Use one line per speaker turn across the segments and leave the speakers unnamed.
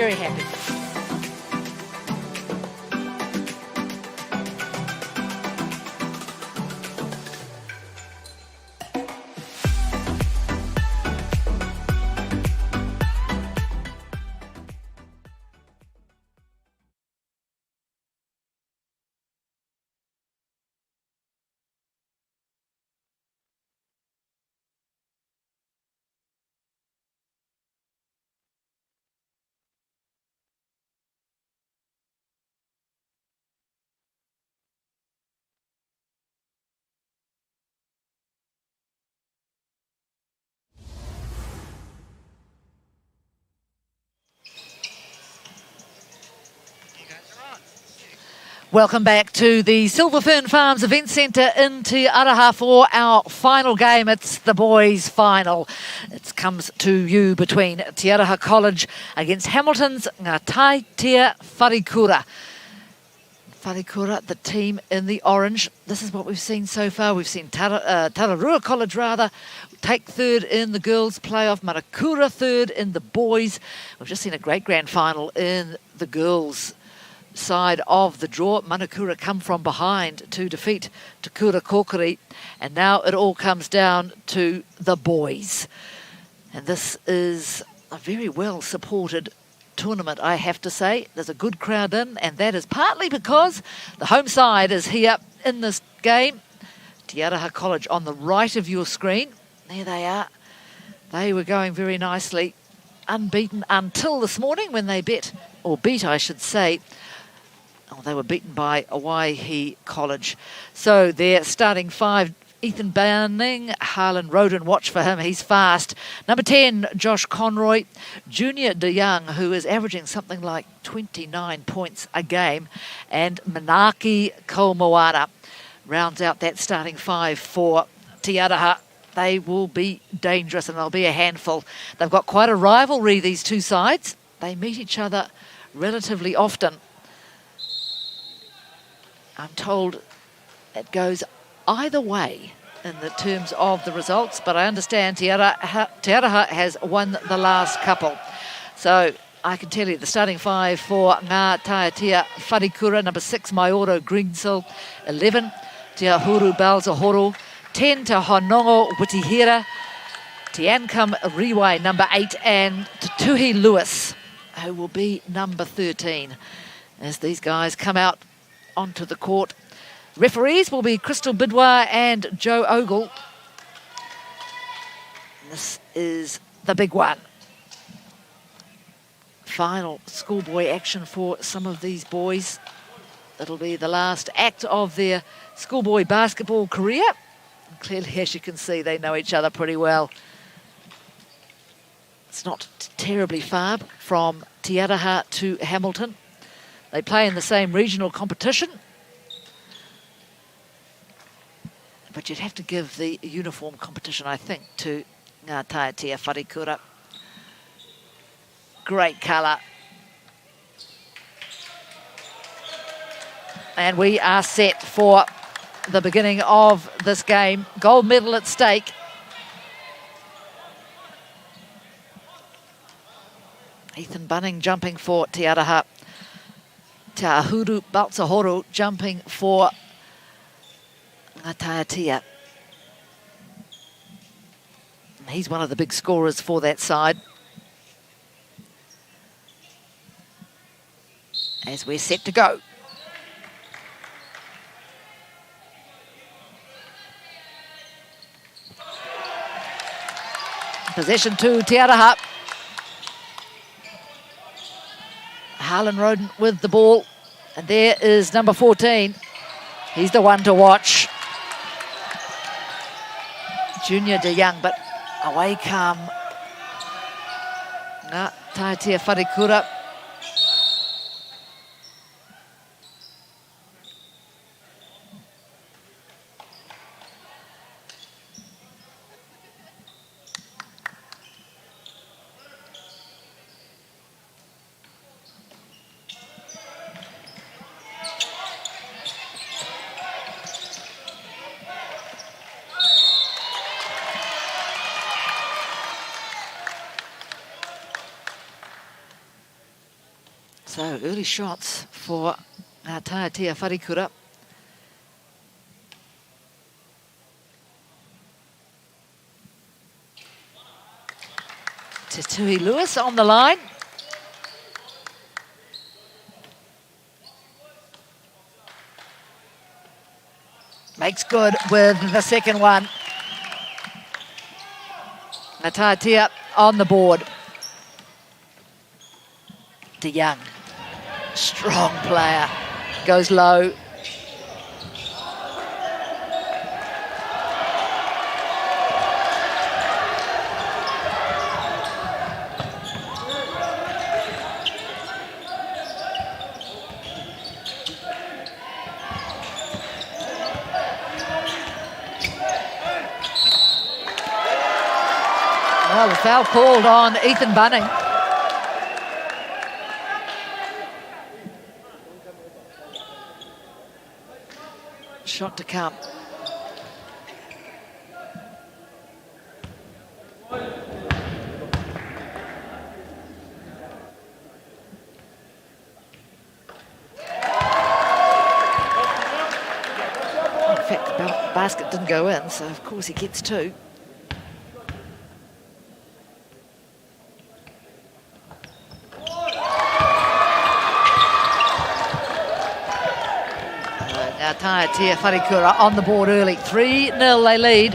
Very happy. Welcome back to the Silver Fern Farms Event Centre in Te Aroha for our final game. It's the boys' final. It comes to you between Te Aroha College against Hamilton's Taiatea Wharekura. Wharekura, the team in the orange. This is what we've seen so far. We've seen Tararua College, take third in the girls' playoff. Wharekura third in the boys. We've just seen a great grand final in the girls' side of the draw. Wharekura come from behind to defeat Te Kura Kokiri, and now it all comes down to the boys. And this is a very well supported tournament, I have to say. There's a good crowd in, and that is partly because the home side is here in this game. Te Aroha College on the right of your screen. There they are. They were going very nicely, unbeaten until this morning when they beat, I should say. Oh, they were beaten by Waihi College. So their starting five: Ethan Banning, Harlan Roden, watch for him, he's fast. Number 10, Josh Conroy. Junior DeYoung, who is averaging something like 29 points a game. And Manaki Kaumoana rounds out that starting five for Te Aroha. They will be dangerous and they'll be a handful. They've got quite a rivalry, these two sides. They meet each other relatively often. I'm told it goes either way in the terms of the results, but I understand Te Aroha has won the last couple. So I can tell you the starting five for Ngā Taiatea Wharekura: number 6, Maioro Greensill; 11, Te Ahuru Balzahoro; 10, Te Honongo Witihira; Te Ankam Riwai, number 8, and Te Tuhi Lewis, who will be number 13, as these guys come out onto the court. Referees will be Crystal Bidwa and Joe Ogle. This is the big one. Final schoolboy action for some of these boys. It'll be the last act of their schoolboy basketball career. And clearly, as you can see, they know each other pretty well. It's not terribly far from Te Aroha to Hamilton. They play in the same regional competition. But you'd have to give the uniform competition, I think, to Ngā Taiatea Wharekura. Great colour. And we are set for the beginning of this game. Gold medal at stake. Ethan Bunning jumping for Te Aroha. Te Ahuru Balzahoro jumping for Ngā Taiatea. He's one of the big scorers for that side. As we're set to go. Possession to Te Aroha. Harlan Roden with the ball. And there is number 14. He's the one to watch. Junior DeYoung, but away come Ngā Taiatea Wharekura. So early shots for Taiatea Wharekura. Tui Lewis on the line. Makes good with the second one. Taiatea on the board. DeYoung, strong player, goes low. Well, the foul called on Ethan Bunning. Shot to come. In fact, the basket didn't go in, so of course he gets two. Now Taiatea Wharekura on the board early. 3-0 they lead.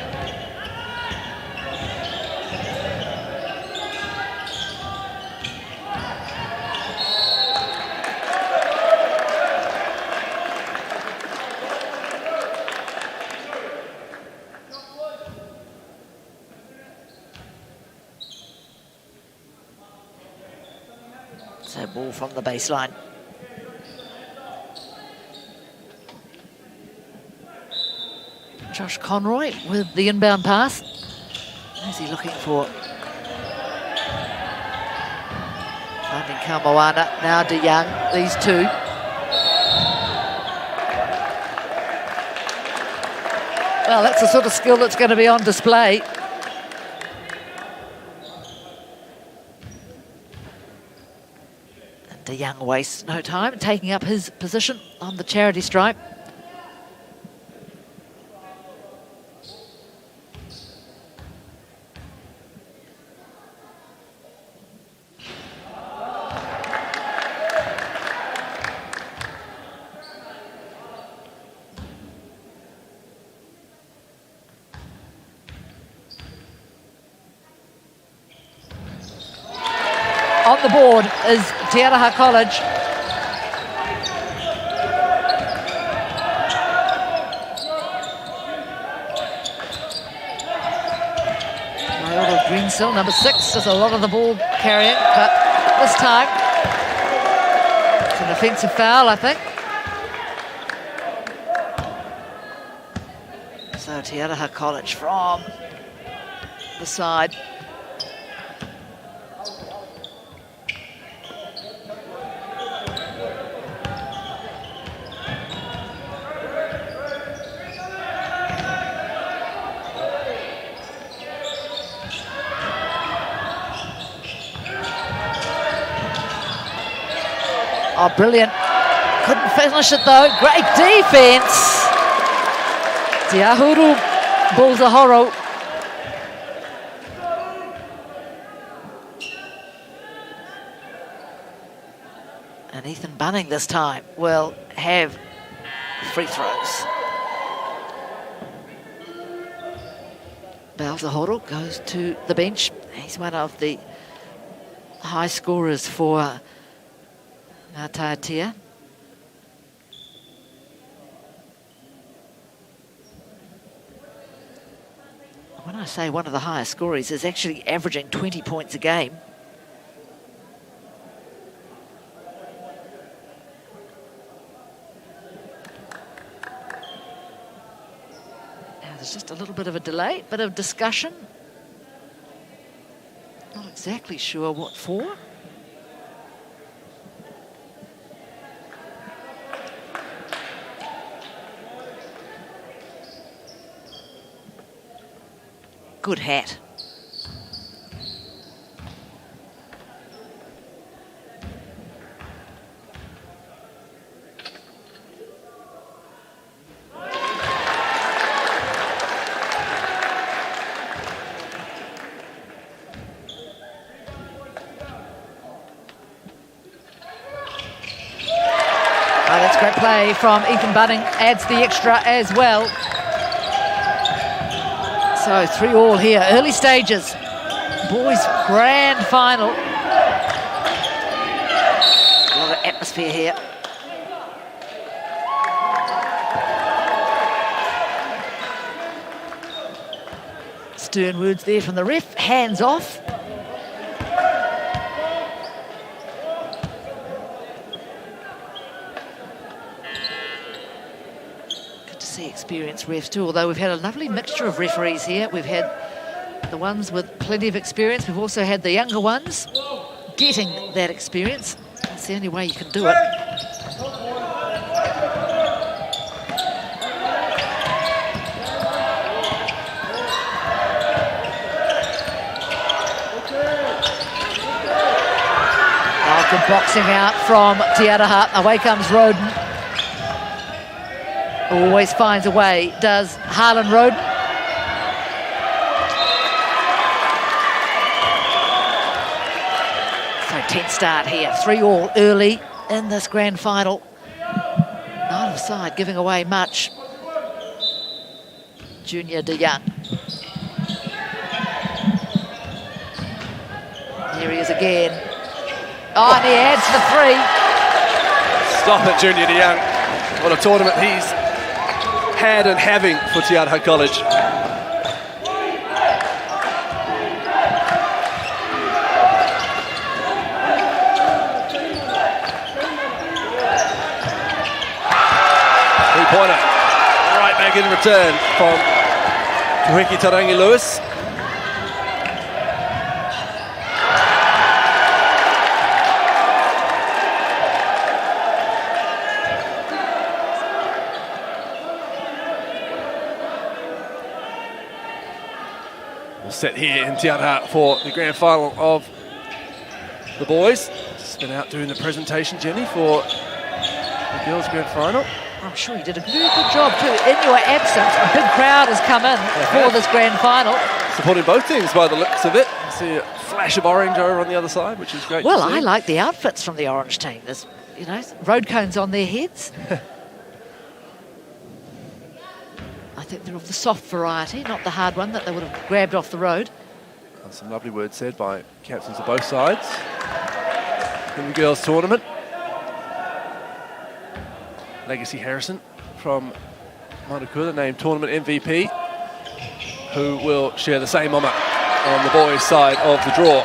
So ball from the baseline. Josh Conroy with the inbound pass. Who's he looking for? Finding Kamoana, now DeYoung, these two. Well, that's the sort of skill that's going to be on display. And DeYoung wastes no time, taking up his position on the charity stripe. On the board is Te Aroha College. Greensill, number 6, does a lot of the ball carrying, but this time it's an offensive foul, I think. So Te Aroha College from the side. Oh, brilliant. Couldn't finish it though. Great defense. Te Ahuru Bulzahoro. And Ethan Bunning this time will have free throws. Bulzahoro goes to the bench. He's one of the high scorers for Taiatea. When I say one of the highest scorers, is actually averaging 20 points a game. Now there's just a little bit of a delay, bit of discussion. Not exactly sure what for. Good hat. play from Ethan Bunning adds the extra as well. So 3-all here, early stages. Boys grand final. A lot of atmosphere here. Stern words there from the ref, hands off. Good to see experienced refs too, although we've had a lovely mixture of referees here. We've had the ones with plenty of experience. We've also had the younger ones getting that experience. That's the only way you can do it. Good boxing out from Taiatea. Away comes Roden. Always finds a way, does Harlan Roden. So tense start here. 3-all early in this grand final. Neither side giving away much. Junior De Young. Here he is again. Oh, and he adds the 3.
Stop it, Junior De Young. What a tournament he's had and having for Taiatea College. Three-pointer. Right back in return from Tuhiki Tarangi Lewis. Set here in Taiatea for the grand final of the boys. Just been out doing the presentation, Jenny, for the girls' grand final.
I'm sure you did a very good job too. In your absence, a big crowd has come in for this grand final.
Supporting both teams by the looks of it. I see a flash of orange over on the other side, which is great to see.
Well, I like the outfits from the orange team. There's, you know, road cones on their heads. I think they're of the soft variety, not the hard one that they would have grabbed off the road.
Some lovely words said by captains of both sides in the girls' tournament. Legacy Harrison from Wharekura, named tournament MVP, who will share the same honour on the boys' side of the draw.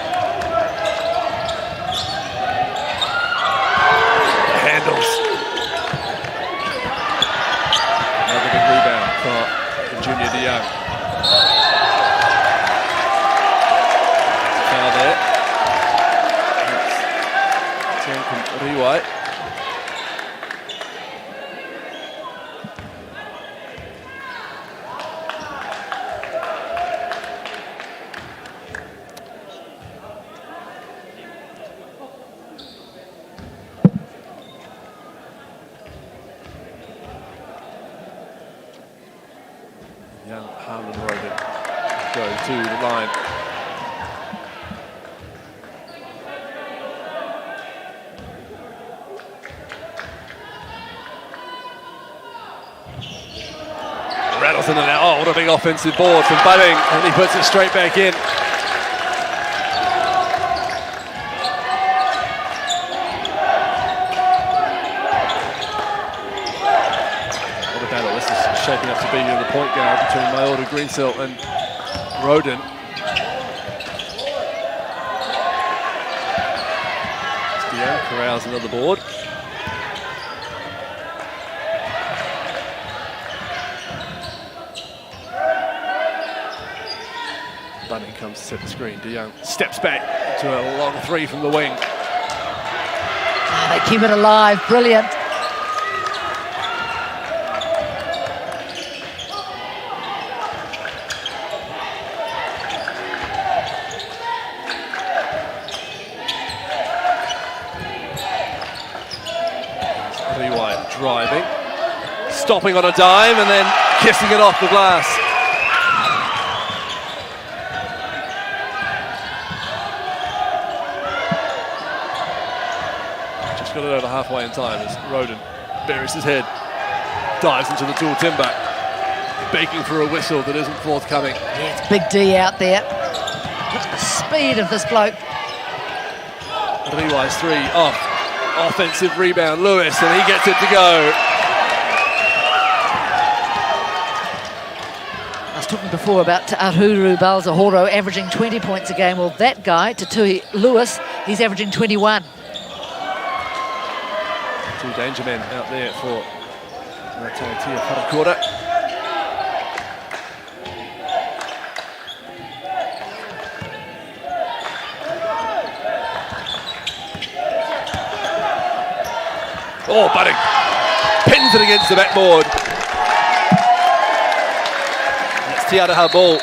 Handles. Another big rebound for Junior De Young. Foul there. That's Riwai. Young Harlan Roden go to the line. Rattles in and out. Oh, what a big offensive board from Bunning, and he puts it straight back in. What a battle this is shaping up to be in the point guard between Mailda Greensill and Roden. Young corrals another board. Bunning comes to set the screen. De Young steps back to a long three from the wing.
They keep it alive, brilliant.
Riwai driving, stopping on a dime and then kissing it off the glass. Got it over halfway in time as Roden buries his head, dives into the tall timber, begging for a whistle that isn't forthcoming.
Yeah, it's Big D out there. Look at the speed of this bloke.
Riwai's 3 off. Offensive rebound, Lewis, and he gets it to go.
I was talking before about Arhuru Balzahoro averaging 20 points a game. Well, that guy, Tatui Lewis, he's averaging 21.
2 danger men out there for Taiatea Wharekura. Oh, Budding pins it against the backboard. It's Taiatea ball.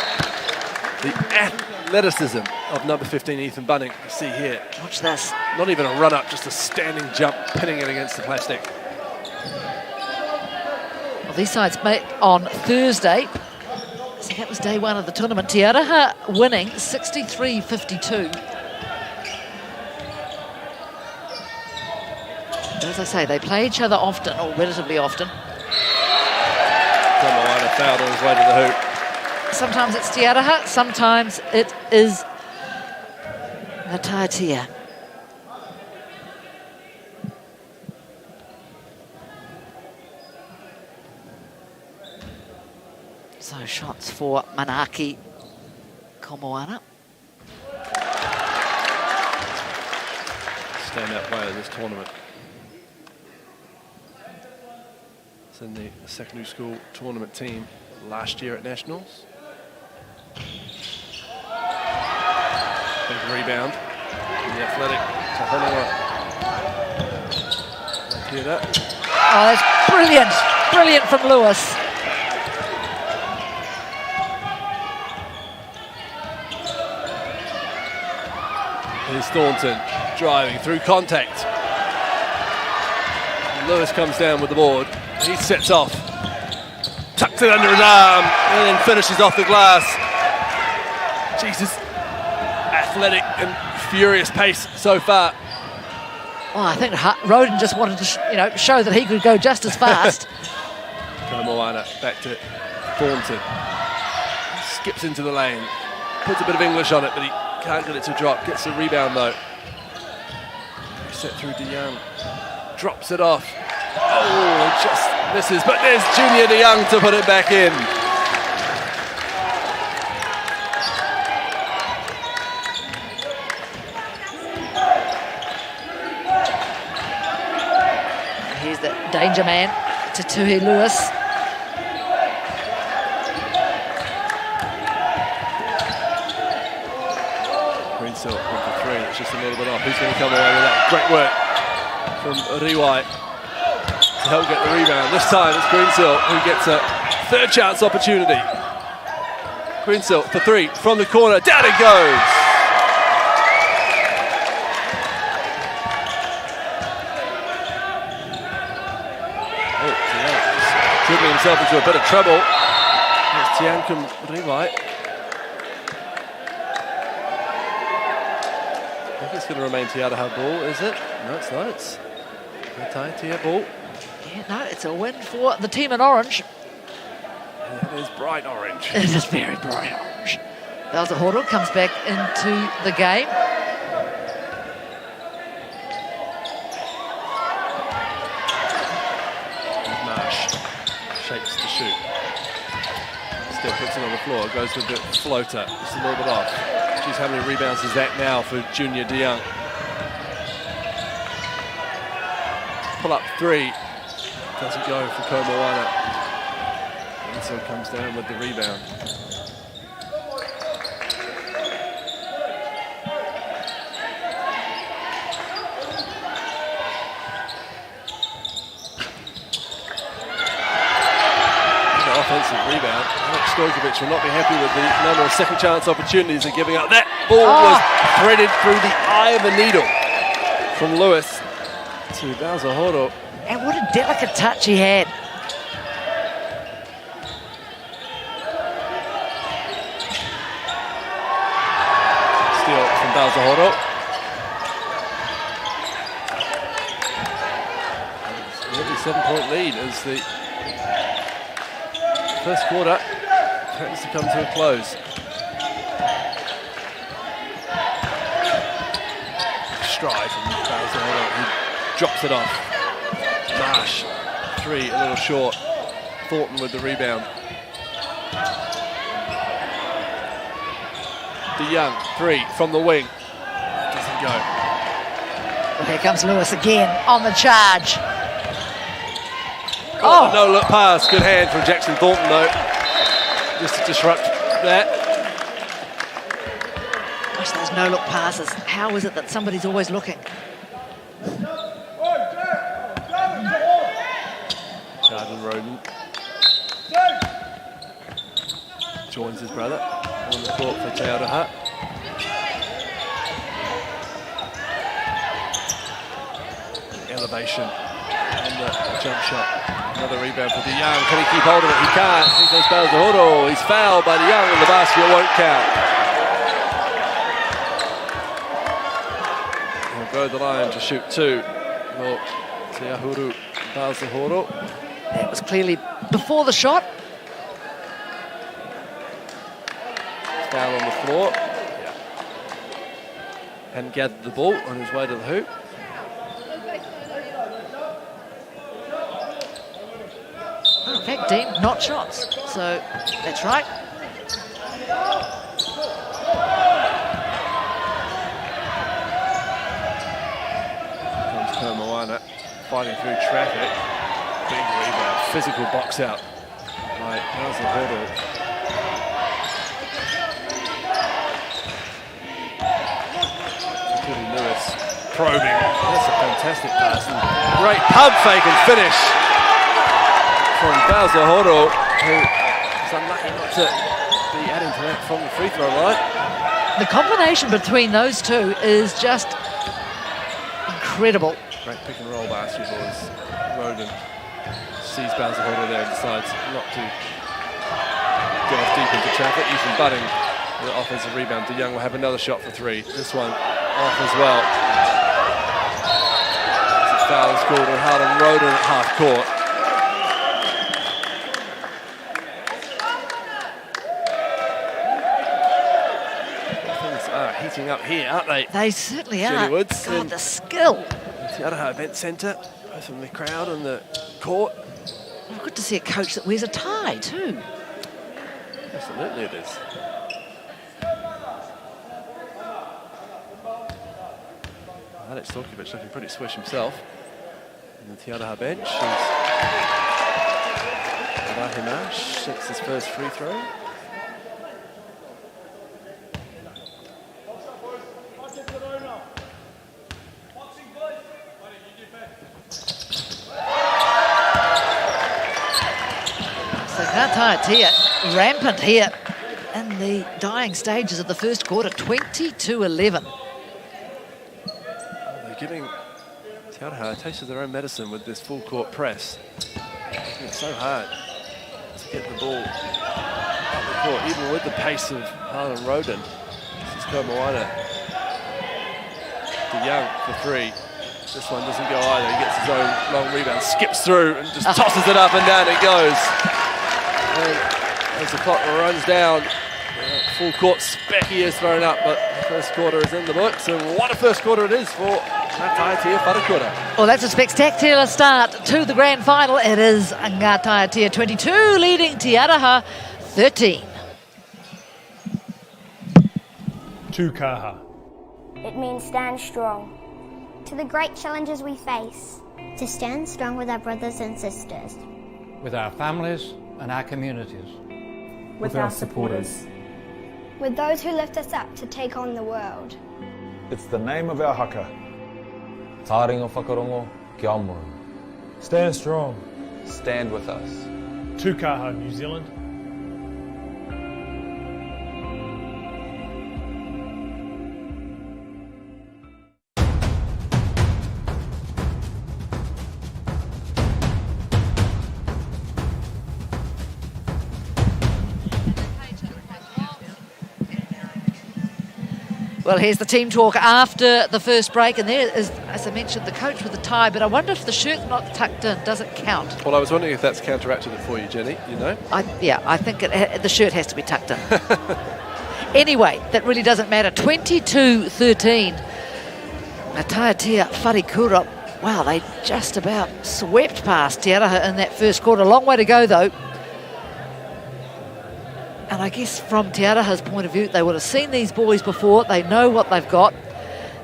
The athleticism of number 15, Ethan Bunning, you see here.
Watch this.
Not even a run-up, just a standing jump, pinning it against the plastic.
Well, these sides met on Thursday. So that was day 1 of the tournament. Taiatea winning 63-52. As I say, they play each other often, or relatively often.
Tomoana fouled on his way to the hoop.
Sometimes it's Taiatea, sometimes it is the Taiatea. So shots for Manaki Komoana.
Standout player of this tournament. It's in the secondary school tournament team last year at Nationals. Big rebound. And the athletic Tahonua. Hear that?
Oh, that's brilliant. Brilliant from Lewis.
Here's Thornton driving through contact. Lewis comes down with the board. He sets off. Tucks it under his arm and then finishes off the glass. Jesus. Athletic and furious pace so far.
Oh, I think Roden just wanted to show that he could go just as fast.
Moana back to Thornton. Skips into the lane. Puts a bit of English on it, but he can't get it to drop. Gets the rebound though. Set through DeYoung. Drops it off. Oh, just misses. But there's Junior DeYoung to put it back in.
Here's the danger man, Tatui Lewis.
Greensill on for 3. It's just a little bit off. Who's going to come away with that? Great work from Riwai to help get the rebound. This time it's Greensill who gets a third chance opportunity. Greensill for 3 from the corner. Down it goes. Oh, Tian dribbling himself into a bit of trouble. Here's Tiankum Riwai. I think it's going to remain Taiatea ball, is it? No, it's not. It's Taiatea ball.
Yeah, no, it's a win for the team in orange.
It is bright orange.
It is very bright orange. Balzahoro comes back into the game.
Marsh shapes to shoot. Still puts it on the floor. Goes with the floater. Just a little bit off. Geez, how many rebounds is that now for Junior DeYoung? Pull up 3. Doesn't go for Komoana. And so comes down with the rebound. Offensive rebound. Alex Stojkovic will not be happy with the number of second chance opportunities they're giving up. That ball was threaded through the eye of a needle from Lewis to Balzahoro.
And what a delicate touch he had.
Steal from Balzahoro. Really 7-point lead as the first quarter threatens to come to a close. Stride from Bowser, who drops it off. Marsh, 3, a little short. Thornton with the rebound. DeYoung, 3 from the wing. Doesn't go.
Well, here comes Lewis again on the charge.
Oh, no look pass. Good hand from Jackson Thornton though, just to disrupt that.
Gosh, those no look passes. How is it that somebody's always looking?
Jordan Roden joins his brother on the court for Taiatea. Elevation on the jump shot. Another rebound for DeYoung. Can he keep hold of it? He can't. Here goes Balzahoro. He's fouled by DeYoung and the basket won't count. He'll go the line to shoot 2. Well, Teahuru Balzahoro.
That was clearly before the shot.
Foul on the floor. Hadn't gathered the ball on his way to the hoop.
Oh, in fact, deemed not shots. So that's right.
Comes Moana fighting through traffic. Big rebound, physical box out by Balzahoro. Lewis probing. That's a fantastic pass. Great pump fake and finish from Balzahoro, who is unlucky not to be adding to that from the free throw line.
The combination between those two is just incredible.
Great pick and roll basketball as Roden sees Balzahoro there and decides not to go off deep into traffic. Ethan Budding, the offensive rebound. DeYoung will have another shot for 3. This one off as well. Foul is called on Harden Roden at half court. Things are heating up here, aren't they?
They certainly
Jenny
are.
Woods
God,
and
the skill.
the Aroha Event Centre, both from the crowd and the court.
Well, good to see a coach that wears a tie too.
Absolutely it is. Alex Torkovic looking pretty swish himself. And the Taiatea bench is Rahimash sets his first free throw.
So Taiatea rampant here in the dying stages of the first quarter, 20-11.
Giving Taiatea a taste of their own medicine with this full court press. It's so hard to get the ball up the court, even with the pace of Harlan Roden. This is Moana. DeYoung for 3. This one doesn't go either. He gets his own long rebound, skips through and just tosses it up and down it goes. And as the clock runs down, full court specky is thrown up, but the first quarter is in the books, and what a first quarter it is for Taiatea Wharekura.
Well, that's a spectacular start to the grand final. It is Taiatea 22 leading Taiatea 13.
Tukaha.
It means stand strong. To the great challenges we face. To stand strong with our brothers and sisters.
With our families and our communities.
With our supporters.
With those who lift us up to take on the world.
It's the name of our haka.
Tāringa whakarongo ki Aomori.
Stand strong.
Stand with us.
Tukaha, New Zealand.
Well, here's the team talk after the first break, and there is as I mentioned, the coach with the tie, but I wonder if the shirt's not tucked in, does it count?
Well, I was wondering if that's counteracted it for you, Jenny, you know?
I think the shirt has to be tucked in. Anyway, that really doesn't matter. 22-13. Taiatea, Wharekura, wow, they just about swept past Te Aroha in that first quarter. Long way to go, though. And I guess from Te Aroha's point of view, they would have seen these boys before. They know what they've got.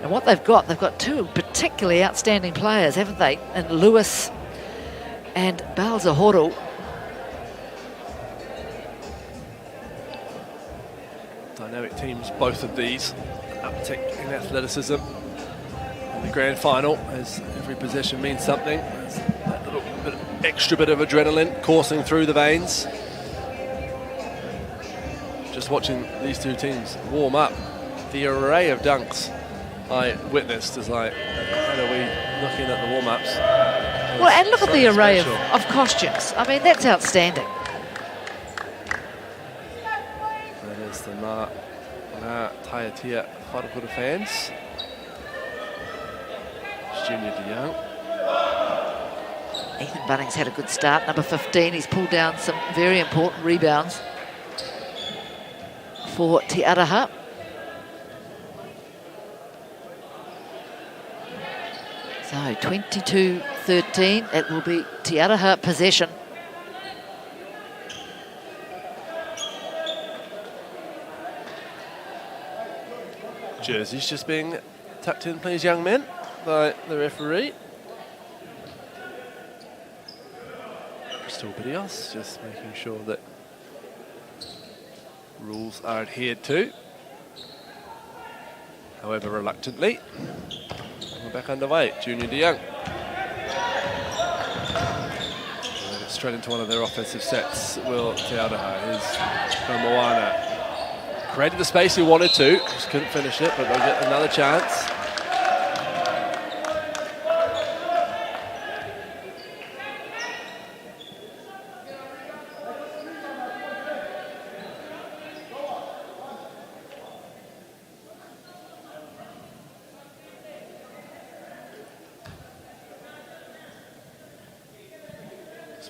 And what they've got two particularly outstanding players, haven't they? And Lewis and Balzahoro.
Dynamic teams, both of these, uptick in athleticism. In the grand final, as every possession means something. There's that little extra bit of adrenaline coursing through the veins. Just watching these two teams warm up, the array of dunks I witnessed as I had a wee looking at the warm-ups.
Well, and look at the array of costumes. I mean, that's outstanding.
That is the Taiatea Wharekura fans. It's Junior DeYoung.
Ethan Bunning's had a good start, number 15. He's pulled down some very important rebounds for Te Aroha. So 22-13, it will be Te Aroha possession.
Jerseys just being tucked in, please, young men, by the referee. Crystal Bidios just making sure that rules are adhered to, however reluctantly. We're back underway. Junior DeYoung. Straight into one of their offensive sets. Will Te Aroha. Here's Moana. Created the space he wanted to, just couldn't finish it, but they'll get another chance.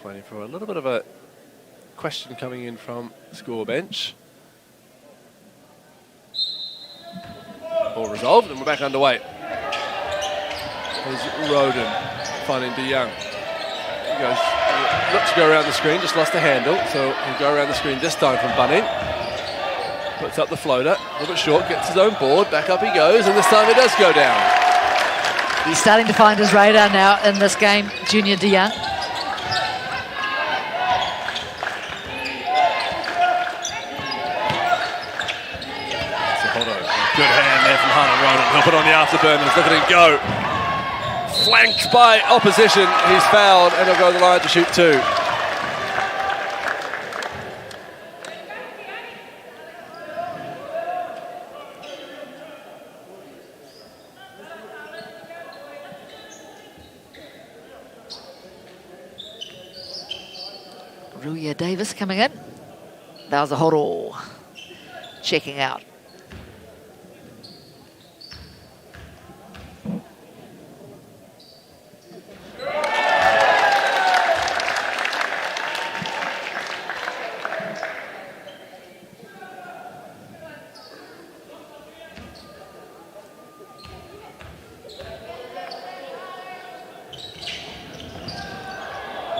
Waiting for a little bit of a question coming in from score bench. All resolved, and we're back underway. Here's Roden finding DeYoung. He goes, looks to go around the screen, just lost the handle, so he'll go around the screen this time from Bunning. Puts up the floater, a little bit short, gets his own board, back up he goes, and this time it does go down.
He's starting to find his radar now in this game, Junior DeYoung.
Good hand there from Hana Roden. He'll put on the afterburners. Look at him go. Flanked by opposition. He's fouled and he'll go to the line to shoot two.
Ruya Davis coming in. Balzahoro checking out.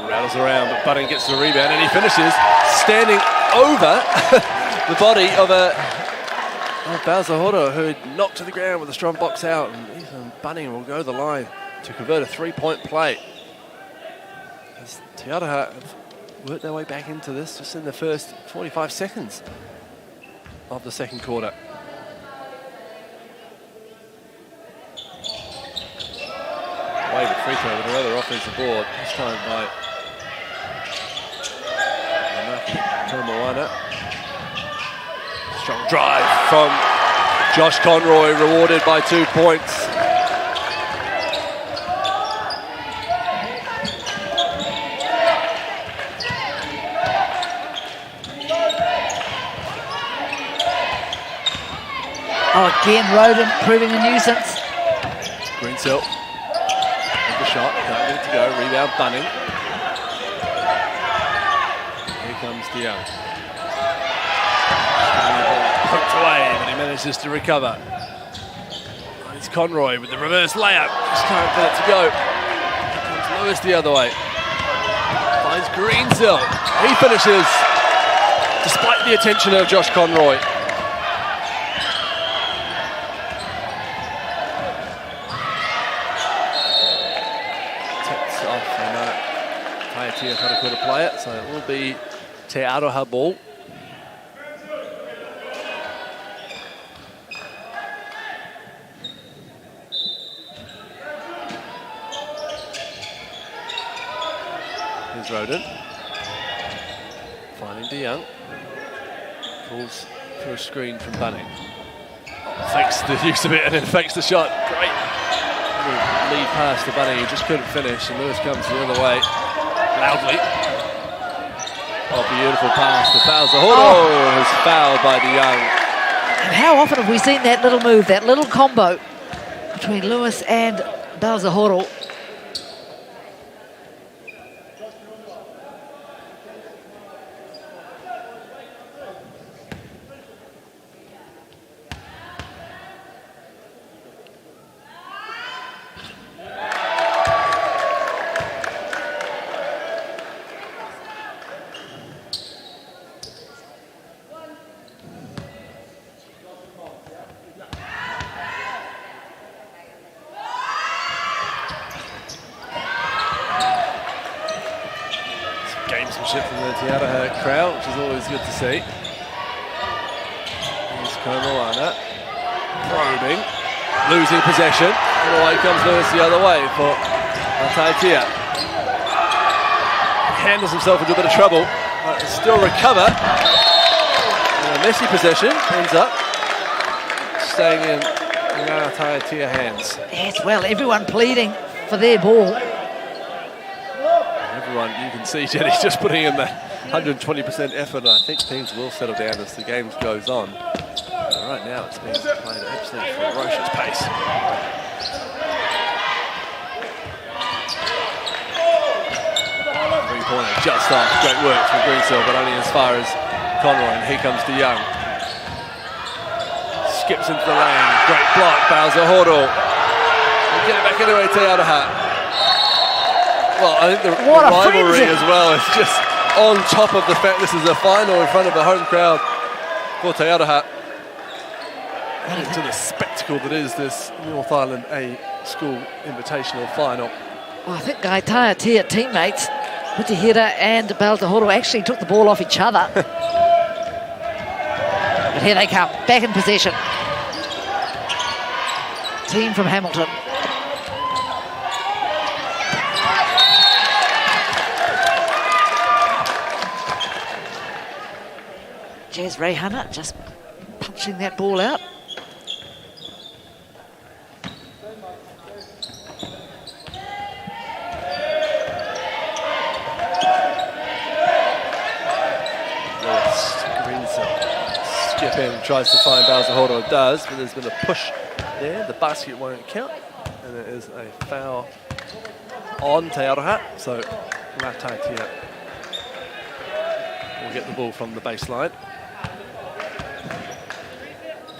Rattles around, but Budding gets the rebound and he finishes standing over the body of Balzahoro, who knocked to the ground with a strong box out, and Ethan Bunning will go the line to convert a three-point play. As Te Aroha have worked their way back into this just in the first 45 seconds of the second quarter. Waved free throw with another offensive board, this time by Moana. Strong drive from Josh Conroy, rewarded by 2 points.
Oh, again, Roden proving a nuisance.
Greensill shot, can't get it to go. Rebound, Bunning. Here comes DeYoung. Poked away, but he manages to recover. It's Conroy with the reverse layup. Just can't get it to go. Here comes Lewis the other way. Finds Greensill. He finishes despite the attention of Josh Conroy. Tips off and Taiatea Wharekura to play it, so it will be Te Aroha ball. Here's Roden. Finding DeYoung. Pulls for a screen from Bunning. Fakes the use of it and then fakes the shot. Great lead pass to Bunning. He just couldn't finish, and Lewis comes the other way loudly. Oh, beautiful pass to Bowser. Oh, is fouled by DeYoung.
And how often have we seen that little move, that little combo between Lewis and Bowser Horo?
Gamesmanship from the Taiatea crowd, which is always good to see. Here's Komoana probing, losing possession, and away comes Lewis the other way for Taiatea. Handles himself into a bit of trouble, but still recover. And a messy possession ends up staying in Taiatea hands.
Yes, well, everyone pleading for their ball.
Everyone, you can see Jenny's just putting in the 120% effort. I think things will settle down as the game goes on. Right now it's being played at absolutely ferocious pace. Three-pointer just off. Great work from Greensill, but only as far as Conroy. And here comes DeYoung. Skips into the lane. Great block, Bowser Horo. Get it back anyway, Taiatea. Well, I think the rivalry as well is just on top of the fact this is a final in front of a home crowd for Taiatea. Added to the spectacle that is this North Island A School Invitational final.
Well, I think Taiatea teammates, Putihira and Baltahoro, actually took the ball off each other. But here they come, back in possession. Team from Hamilton. Jazz Rehana just punching that ball out.
Skip in, tries to find Bowser Horo, does, but there's been a push there. The basket won't count, and there is a foul on Taiatea, so Taiatea will get the ball from the baseline.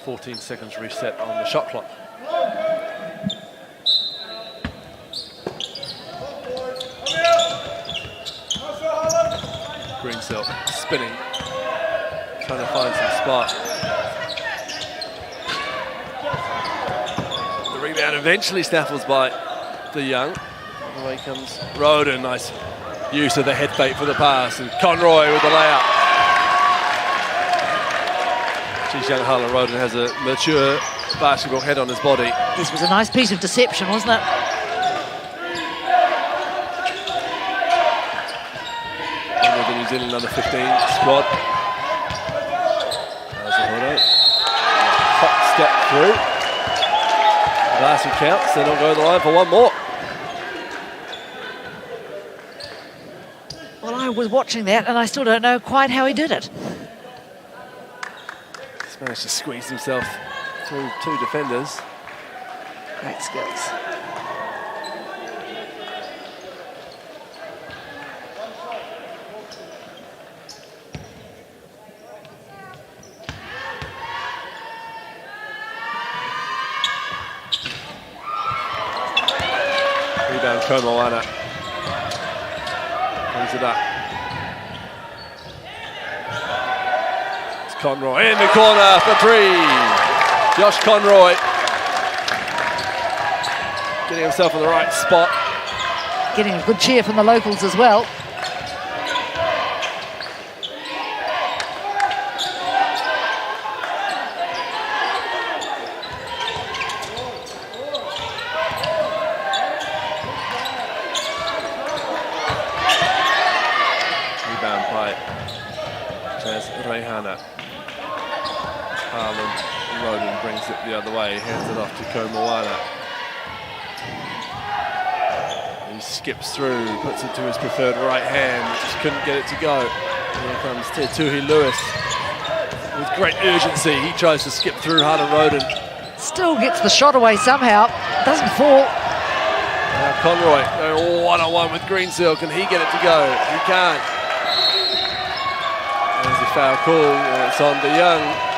14 seconds reset on the shot clock. Greensill spinning, trying to find some spot. The rebound eventually snaffles by DeYoung. Away comes Roden, nice use of the head fake for the pass, and Conroy with the layup. Young Harlan Roden has a mature basketball head on his body.
This was a nice piece of deception, wasn't it?
Under the New Zealand under 15 squad. Hot step through. The basket counts, then he'll go to the line for one more.
Well, I was watching that and I still don't know quite how he did it.
Managed to squeeze himself through two defenders.
Great skills.
Komoana brings it up. It's Conroy in the corner for 3. Josh Conroy getting himself in the right spot.
Getting a good cheer from the locals as well.
Rebound by Jazz Rehana. Harlan Roden brings it the other way, hands it off to Komoana. He skips through, puts it to his preferred right hand, just couldn't get it to go. Here comes Tetuhi Lewis with great urgency. He tries to skip through Harlan Roden.
Still gets the shot away somehow. Doesn't fall.
Now Conroy going one-on-one with Greensill. Can he get it to go? He can't. There's a foul call. It's on De Young.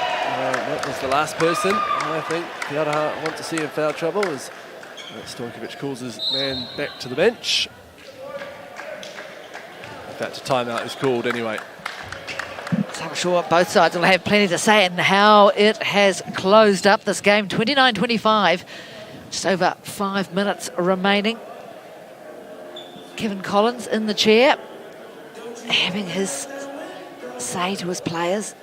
That was the last person I think the Aroha want to see in foul trouble as Stojkovic calls his man back to the bench. In fact, a timeout is called anyway.
So I'm sure both sides will have plenty to say in how it has closed up this game. 29-25, just over 5 minutes remaining. Kevin Collins in the chair, having his say to his players.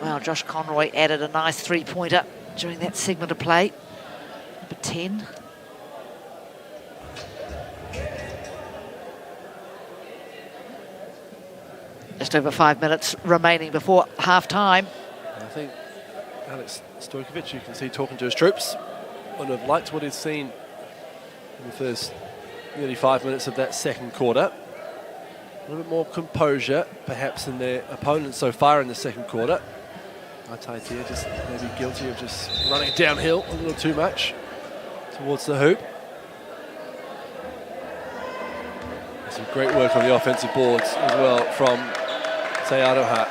Well, Josh Conroy added a nice three-pointer during that segment of play. Number 10. Just over 5 minutes remaining before half-time.
I think Alex Stojkovic, you can see talking to his troops, would have liked what he's seen in the first nearly 5 minutes of that second quarter. A little bit more composure, perhaps, in their opponents so far in the second quarter. Taiatea just maybe guilty of just running downhill a little too much towards the hoop. Some great work on the offensive boards as well from Aroha.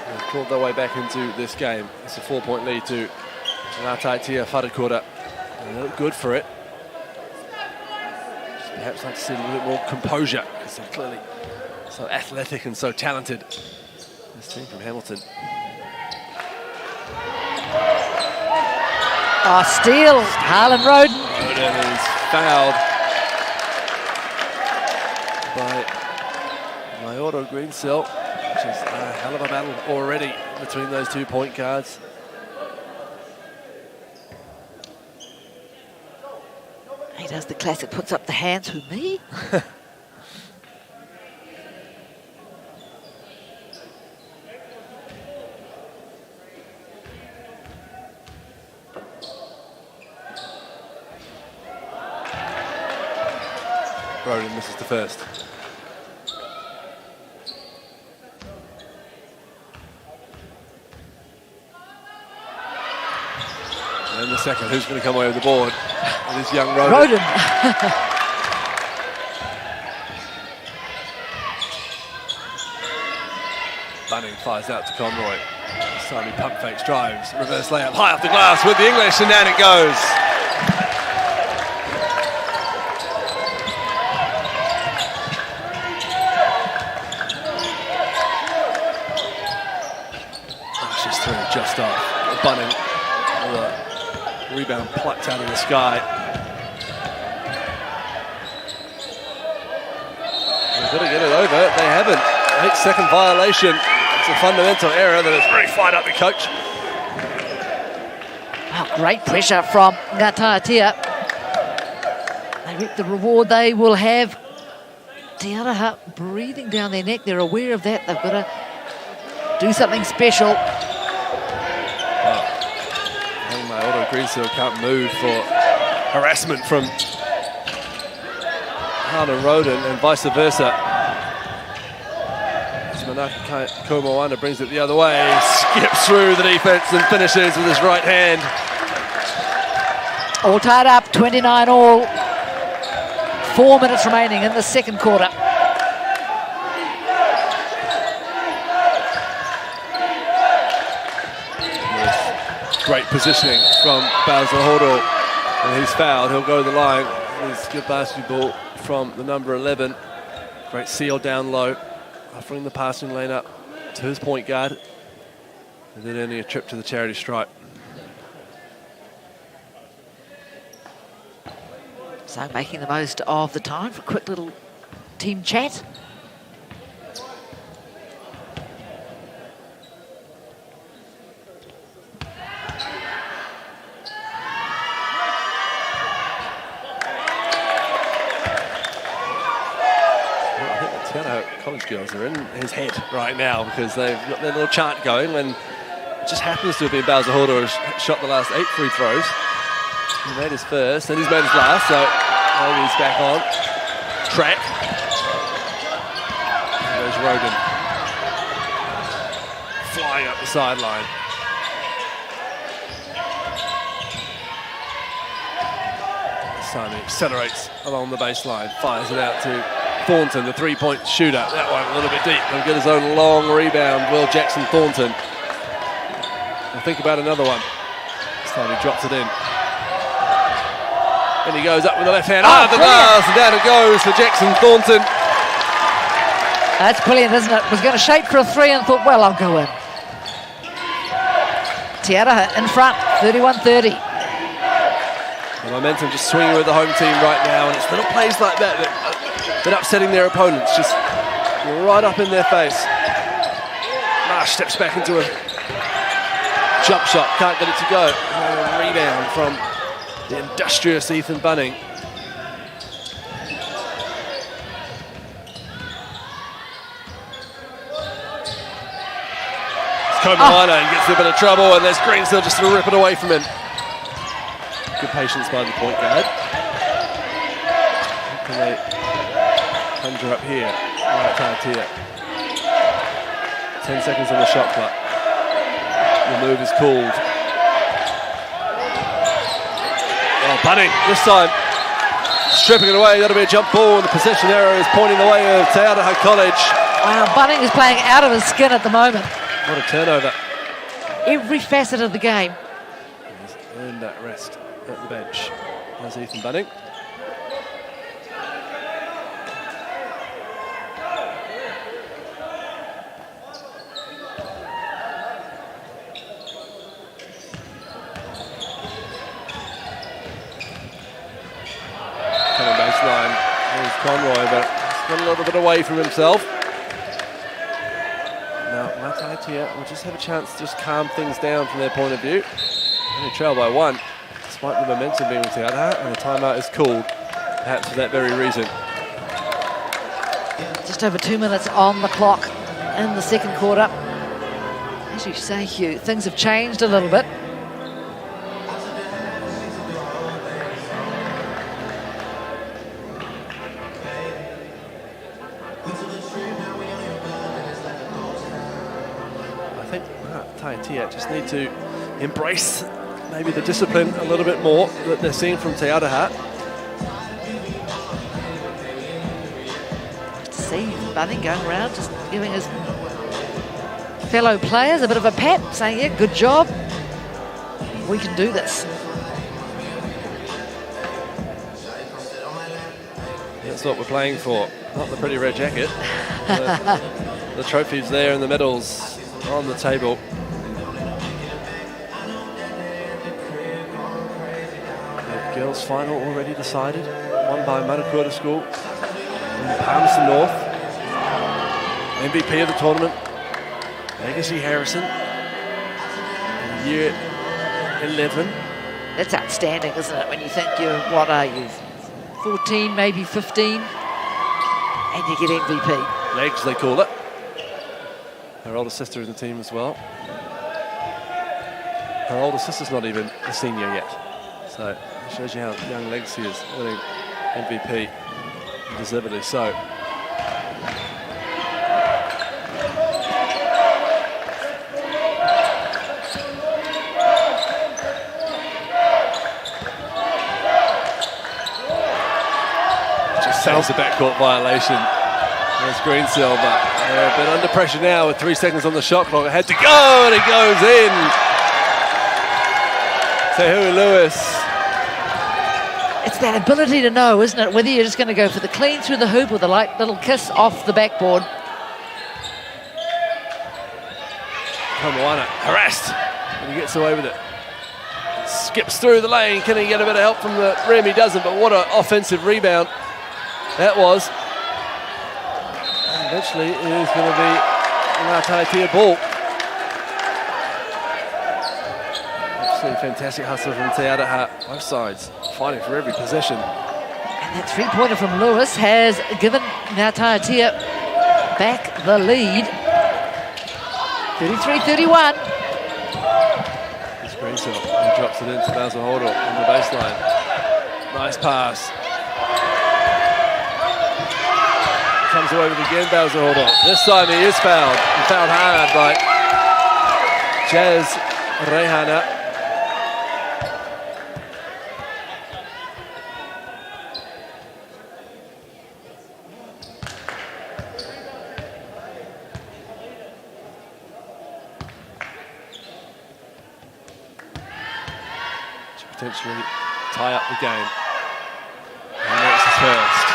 They've clawed their way back into this game. It's a 4-point lead to Taiatea Wharekura. They look good for it. Just perhaps like to see a little bit more composure because they're clearly so athletic and so talented. This team from Hamilton.
Oh, steal, Harlan Roden.
Roden is fouled by Otto Greensill, which is a hell of a battle already between those 2 point guards.
He does the classic, puts up the hands. Who, me?
Roden misses the first. And the second, who's going to come away with the board? It is young Roden.
Roden.
Bunning fires out to Conroy. Simon pump fakes, drives, reverse layup, high off the glass with the English, and down it goes. Dashes through, just off. Bunning with a rebound plucked out of the sky. They've got to get it over. They haven't. 8-second violation. It's a fundamental error that has really fired up the coach.
Wow, great pressure from Taiatea. They reap the reward they will have. Te Aroha breathing down their neck. They're aware of that. They've got to do something special.
My Otto Greensill can't move for harassment from Harlan Roden and vice versa. Manaka Komoana brings it the other way, skips through the defense and finishes with his right hand.
All tied up, 29 all. 4 minutes remaining in the second quarter.
Great positioning from Balzahoro. And he's fouled. He'll go to the line. It's good basketball from the number 11. Great seal down low, offering the passing lane up to his point guard. And then only a trip to the charity stripe.
So making the most of the time for a quick little team chat.
College girls are in his head right now because they've got their little chant going when it just happens to have been Balzahoro who shot the last 8 free throws. He made his first and he's made his last, so maybe he's back on track. And there's Rogan flying up the sideline. Simon accelerates along the baseline, fires it out to Thornton, the three-point shooter. That one a little bit deep. He'll get his own long rebound, Will Jackson Thornton. And think about another one. This time he drops it in. And he goes up with the left hand. The glass, and down it goes for Jackson Thornton.
That's brilliant, isn't it? Was going to shape for a three and thought, well, I'll go in. Taiatea in front, 31-30.
The momentum just swinging with the home team right now, and it's little plays like that that upsetting their opponents, just right up in their face. Marsh steps back into a jump shot, can't get it to go. And a rebound from the industrious Ethan Bunning. Komahana gets in a bit of trouble, and there's Greensill just to rip it away from him. Good patience by the point guard. How can they conjure up here? Right, Taiatea. 10 seconds on the shot clock. The move is called. Oh, Bunning this time stripping it away. That'll be a jump ball, and the possession arrow is pointing the way of Taiatea College.
Wow, Bunning is playing out of his skin at the moment.
What a turnover.
Every facet of the game.
He's earned that rest at the bench. There's Ethan Bunning. Coming baseline, here's Conroy, but he's got a little bit away from himself. Now, Taiatea will just have a chance to just calm things down from their point of view. Only trail by 1, despite the momentum being with Taiatea, and the timeout is called, perhaps for that very reason.
Just over 2 minutes on the clock in the second quarter. As you say, Hugh, things have changed a little bit.
I think Taiatea just need to embrace maybe the discipline a little bit more that they're seeing from Taiatea.
See Bunning going around, just giving his fellow players a bit of a pep, saying, yeah, good job. We can do this.
That's what we're playing for, not the pretty red jacket. The trophies there and the medals on the table. The girls' final already decided, won by Wharekura School in Palmerston North. MVP of the tournament, Legacy Harrison, in year 11.
That's outstanding, isn't it? When you think you're, what are you, 14, maybe 15, and you get MVP.
Legs, they call it. Her older sister in the team as well. Her older sister's not even a senior yet. So it shows you how young Legacy is winning MVP, deservedly so. Just sounds a backcourt violation. There's Greensill, but they're a bit under pressure now with 3 seconds on the shot clock. It had to go, and it goes in. Te Hui Lewis.
It's that ability to know, isn't it, whether you're just going to go for the clean through the hoop or the light little kiss off the backboard.
Moana harassed, and he gets away with it. Skips through the lane. Can he get a bit of help from the rim? He doesn't, but what an offensive rebound that was. And eventually it is going to be a Taiatea ball. Absolutely fantastic hustle from Taiatea, both sides fighting for every possession.
And that three-pointer from Lewis has given Taiatea back the lead. 33-31.
This Greensell, he drops it into Basil-Horo on the baseline. Nice pass. Comes away with it again, Basil-Horo. This time he is fouled. He fouled hard by Jazz Rehana. Potentially tie up the game. And that's his first.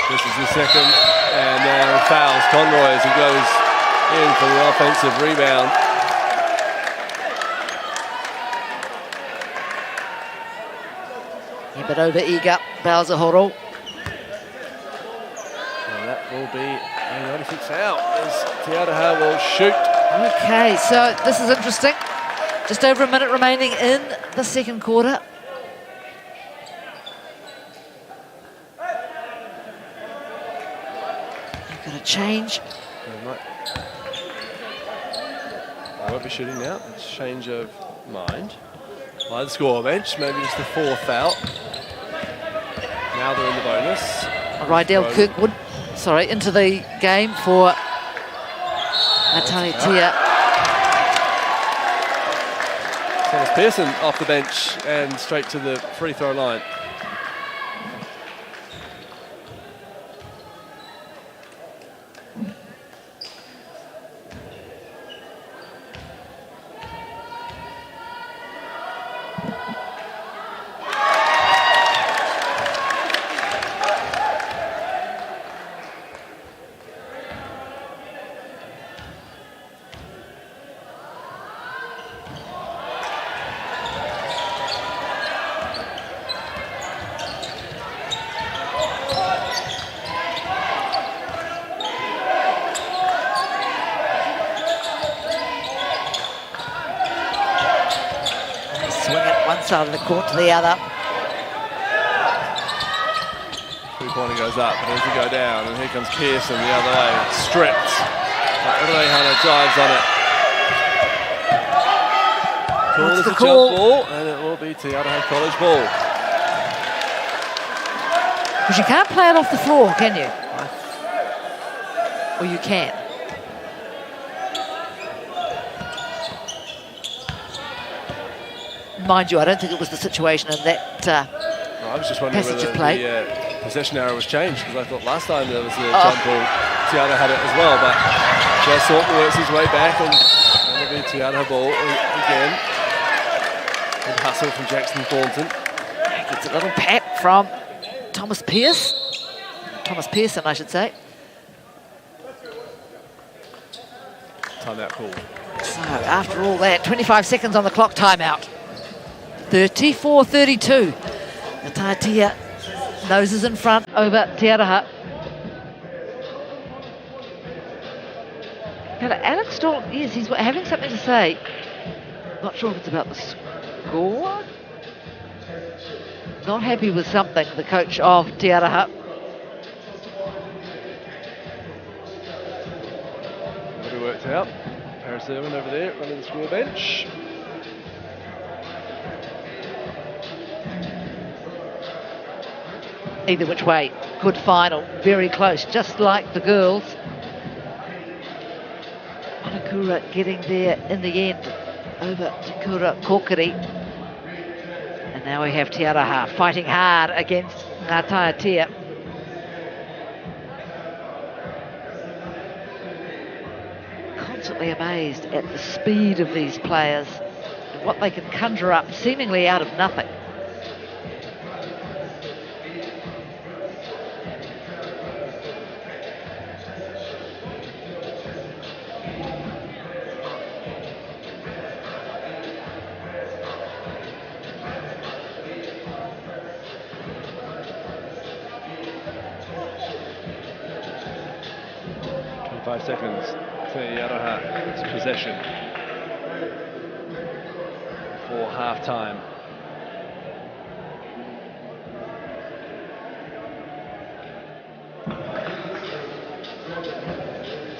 This is the second, and now fouls Conroy as he goes in for the offensive rebound.
A bit over-eager, Basil-Horo.
And that will be a 96 foul as Taiatea will shoot.
Okay, so this is interesting. Just over a minute remaining in the second quarter. You've got a change.
I won't be shooting now. It's change of mind by the score bench. Maybe just the fourth foul. Now they're in the bonus.
Rydell Kirkwood, into the game for Taiatea.
Thomas Pearson off the bench and straight to the free throw line.
Side of the court to the other.
Three-pointer goes up, but as he go down, and here comes Pearson the other way, stripped. Rehana dives on it. Call is a jump ball, and it will be Taiatea College ball.
Because you can't play it off the floor, can you? Or you can. Mind you, I don't think it was the situation in that
I was just wondering whether the possession arrow was changed, because I thought last time there was a jump ball, Taiatea had it as well, but Jazz Thornton works his way back, and it'll be Taiatea ball again. Good hustle from Jackson Thornton.
Gets a little pat from Thomas Pearson, I should say.
Timeout call.
So after all that, 25 seconds on the clock, timeout. 34-32. Taiatea noses in front over Taiatea. Now, Alex Dalton, yes, he's having something to say. Not sure if it's about the score. Not happy with something, the coach of Taiatea.
Got it worked out. Paris Irwin over there running the score bench.
Either which way, good final, very close, just like the girls. Wharekura getting there in the end over Te Kura Kokiri. And Now we have Taiatea fighting hard against Taiatea. Constantly amazed at the speed of these players and what they can conjure up seemingly out of nothing.
Seconds to Aroha's possession for half-time.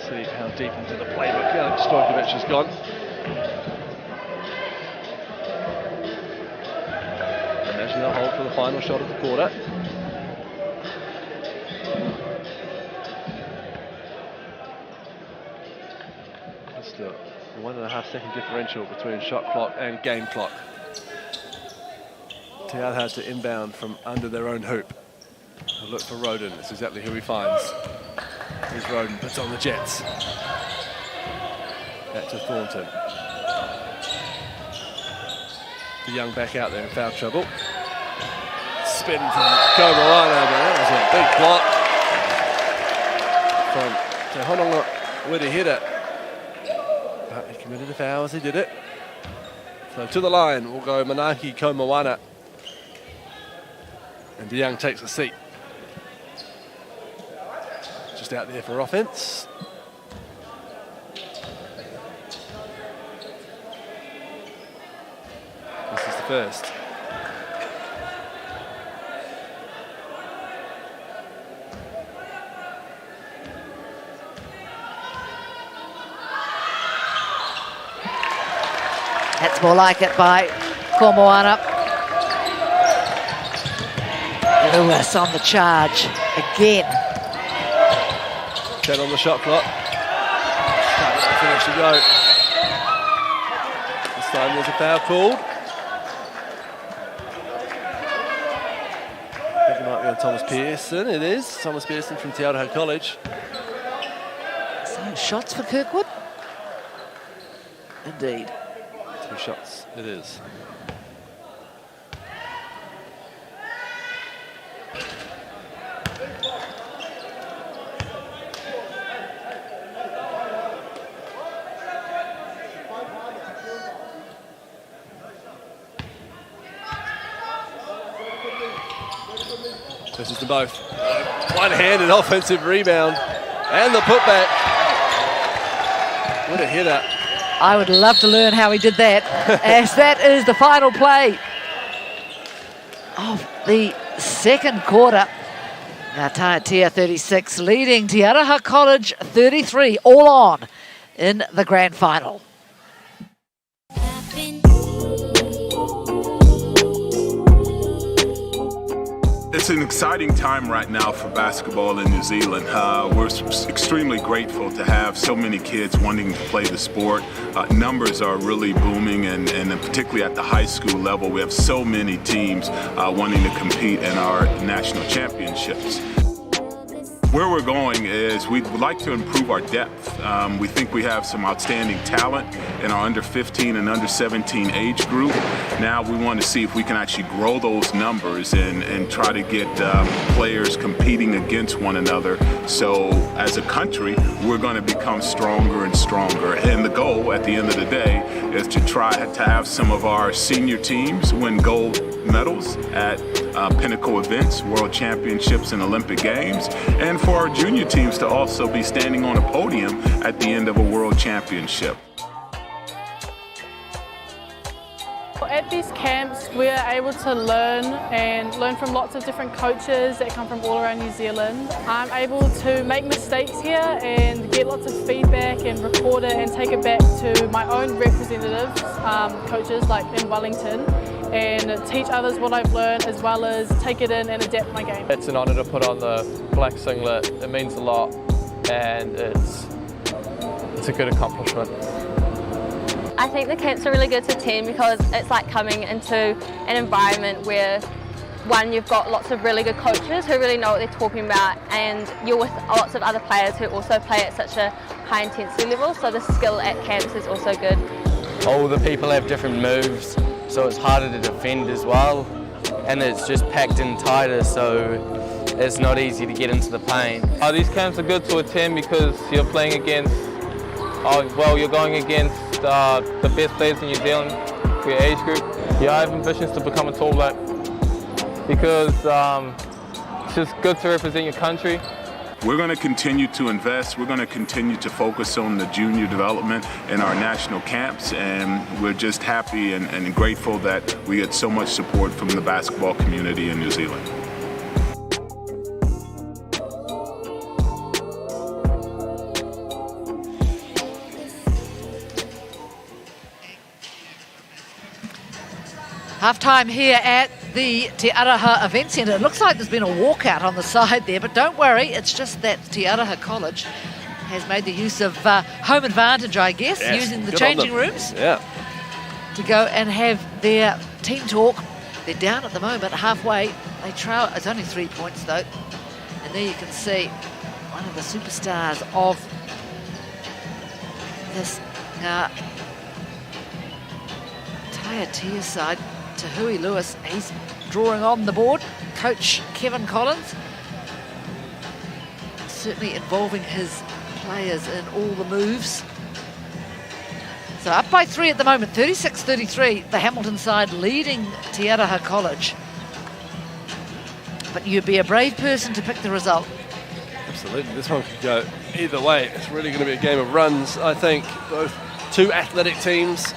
See how deep into the playbook Stojkovic has gone. Imagine they'll hold for the final shot of the quarter. A 1.5 second differential between shot clock and game clock. Taiatea has to inbound from under their own hoop. A look for Roden. That's exactly who he finds. Here's Roden, puts on the Jets. Back to Thornton. The young back out there in foul trouble. Spin from Komoana, but that was a big block from Te Hononga with a hitter. He committed a foul as he did it. So to the line will go Manaki Komoana. And DeYoung takes a seat. Just out there for offense. This is the first.
That's more like it by Komoana. Lewis on the charge again.
10 on the shot clock. Finish to go. This time there's a foul called. I think it might be on Thomas Pearson. It is. Thomas Pearson from Taiatea College.
So shots for Kirkwood? Indeed.
2 shots, it is. This is the both. One-handed offensive rebound and the putback. What a hitter.
I would love to learn how he did that, as that is the final play of the second quarter. Now Taiatea 36 leading Taiatea College 33, all on in the grand final.
It's an exciting time right now for basketball in New Zealand. We're extremely grateful to have so many kids wanting to play the sport. Numbers are really booming, and particularly at the high school level, we have so many teams wanting to compete in our national championships. Where we're going is we'd like to improve our depth. We think we have some outstanding talent in our under 15 and under 17 age group. Now we want to see if we can actually grow those numbers and try to get players competing against one another. So as a country, we're going to become stronger and stronger. And the goal at the end of the day is to try to have some of our senior teams win gold medals at pinnacle events, world championships and Olympic Games, and for our junior teams to also be standing on a podium at the end of a world championship.
At these camps, we're able to learn from lots of different coaches that come from all around New Zealand. I'm able to make mistakes here and get lots of feedback and record it and take it back to my own representatives, coaches like in Wellington, and teach others what I've learned, as well as take it in and adapt my game.
It's an honour to put on the black singlet. It means a lot, and it's a good accomplishment.
I think the camps are really good to attend because it's like coming into an environment where, one, you've got lots of really good coaches who really know what they're talking about, and you're with lots of other players who also play at such a high intensity level, so the skill at camps is also good.
All the people have different moves, so it's harder to defend as well, and it's just packed in tighter, so it's not easy to get into the paint.
These camps are good to attend because you're playing against, you're going against the best players in New Zealand for your age group. Yeah, I have ambitions to become a Tall Black because it's just good to represent your country.
We're going to continue to invest. We're going to continue to focus on the junior development in our national camps, and we're just happy and grateful that we get so much support from the basketball community in New Zealand.
Half-time here at the Te Aroha Event Centre. It looks like there's been a walkout on the side there, but don't worry, it's just that Te Aroha College has made the use of home advantage, I guess, using the changing rooms to go and have their team talk. They're down at the moment, halfway. They trail. It's only 3 points, though. And there you can see one of the superstars of this Taiatea side, Tahui Lewis. He's drawing on the board. Coach Kevin Collins certainly involving his players in all the moves. So up by 3 at the moment, 36-33, the Hamilton side leading Te Aroha College. But you'd be a brave person to pick the result.
Absolutely, this one could go either way. It's really going to be a game of runs, I think. Both two athletic teams.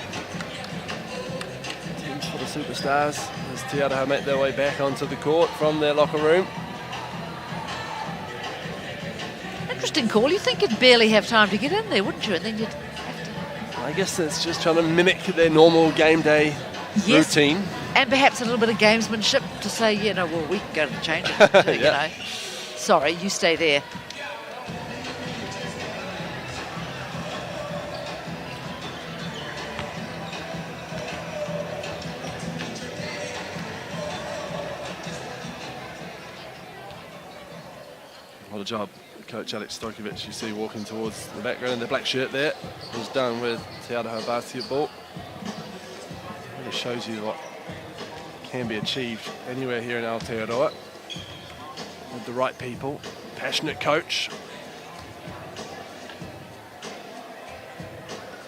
Teams for the superstars as Te Aroha make their way back onto the court from their locker room.
Interesting call. You think you'd barely have time to get in there, wouldn't you? And then you'd have to...
I guess it's just trying to mimic their normal game day routine.
And perhaps a little bit of gamesmanship to say, you know, well, we can go to the changing room too, you know. Sorry, you stay there.
What a job. Coach Alex Stojkovic, you see walking towards the background in the black shirt there, was done with Te Aroha basketball. Really shows you what can be achieved anywhere here in Aotearoa with the right people, passionate coach.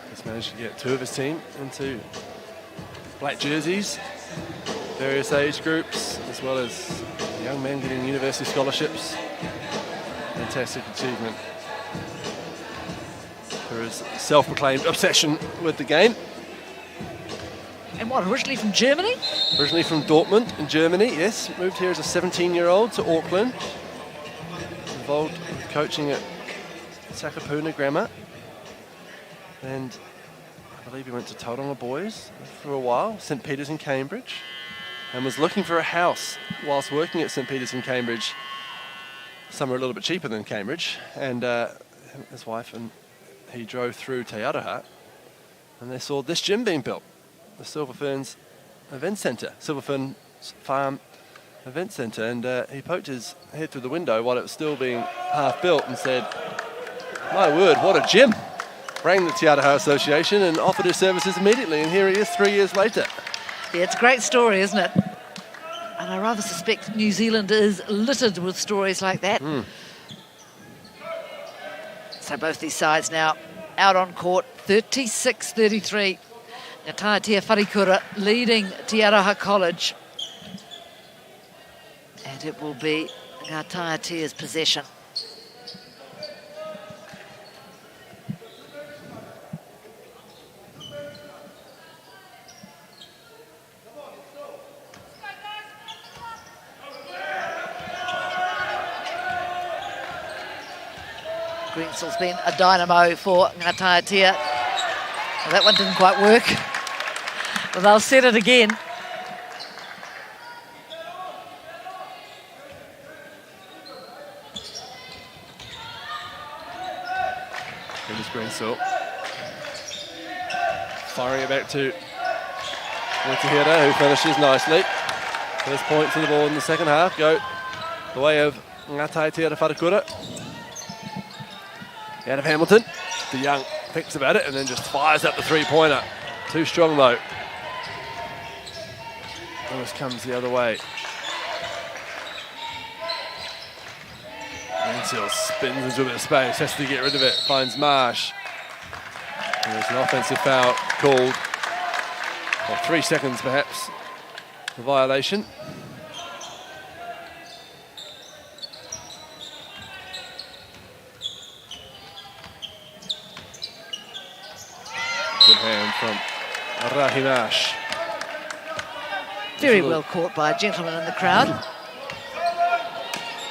He's managed to get 2 of his team into black jerseys, various age groups, as well as young men getting university scholarships. Fantastic achievement for his self-proclaimed obsession with the game.
And what, originally from Germany?
Originally from Dortmund in Germany, yes. Moved here as a 17-year-old to Auckland. Involved with coaching at Sakapuna Grammar. And I believe he went to Tauranga Boys for a while, St Peter's in Cambridge. And was looking for a house whilst working at St Peter's in Cambridge. Somewhere a little bit cheaper than Cambridge. And his wife and he drove through Te Aroha and they saw this gym being built. The Silver Ferns Event Centre, Silver Ferns Farm Event Centre, and he poked his head through the window while it was still being half built and said, my word, what a gym. Rang the Te Aroha Association and offered his services immediately, and here he is 3 years later.
Yeah, it's a great story, isn't it? And I rather suspect New Zealand is littered with stories like that. So both these sides now out on court, 36-33. Taiatea Wharekura leading Te Aroha College. And it will be Taiatea's possession. Greenstill's been a dynamo for Taiatea. Well, that one didn't quite work. But they'll set it again.
Here's Greensill. Firing it back to Taiatea, who finishes nicely. First points on the board in the second half go the way of Taiatea to Wharekura. Out of Hamilton. De Young thinks about it and then just fires up the three-pointer. Too strong though. Lewis comes the other way. Until spins into a bit of space, has to get rid of it, finds Marsh. There's an offensive foul called, or 3 seconds perhaps, for violation. Good hand from Rahimash.
Very well caught by a gentleman in the crowd.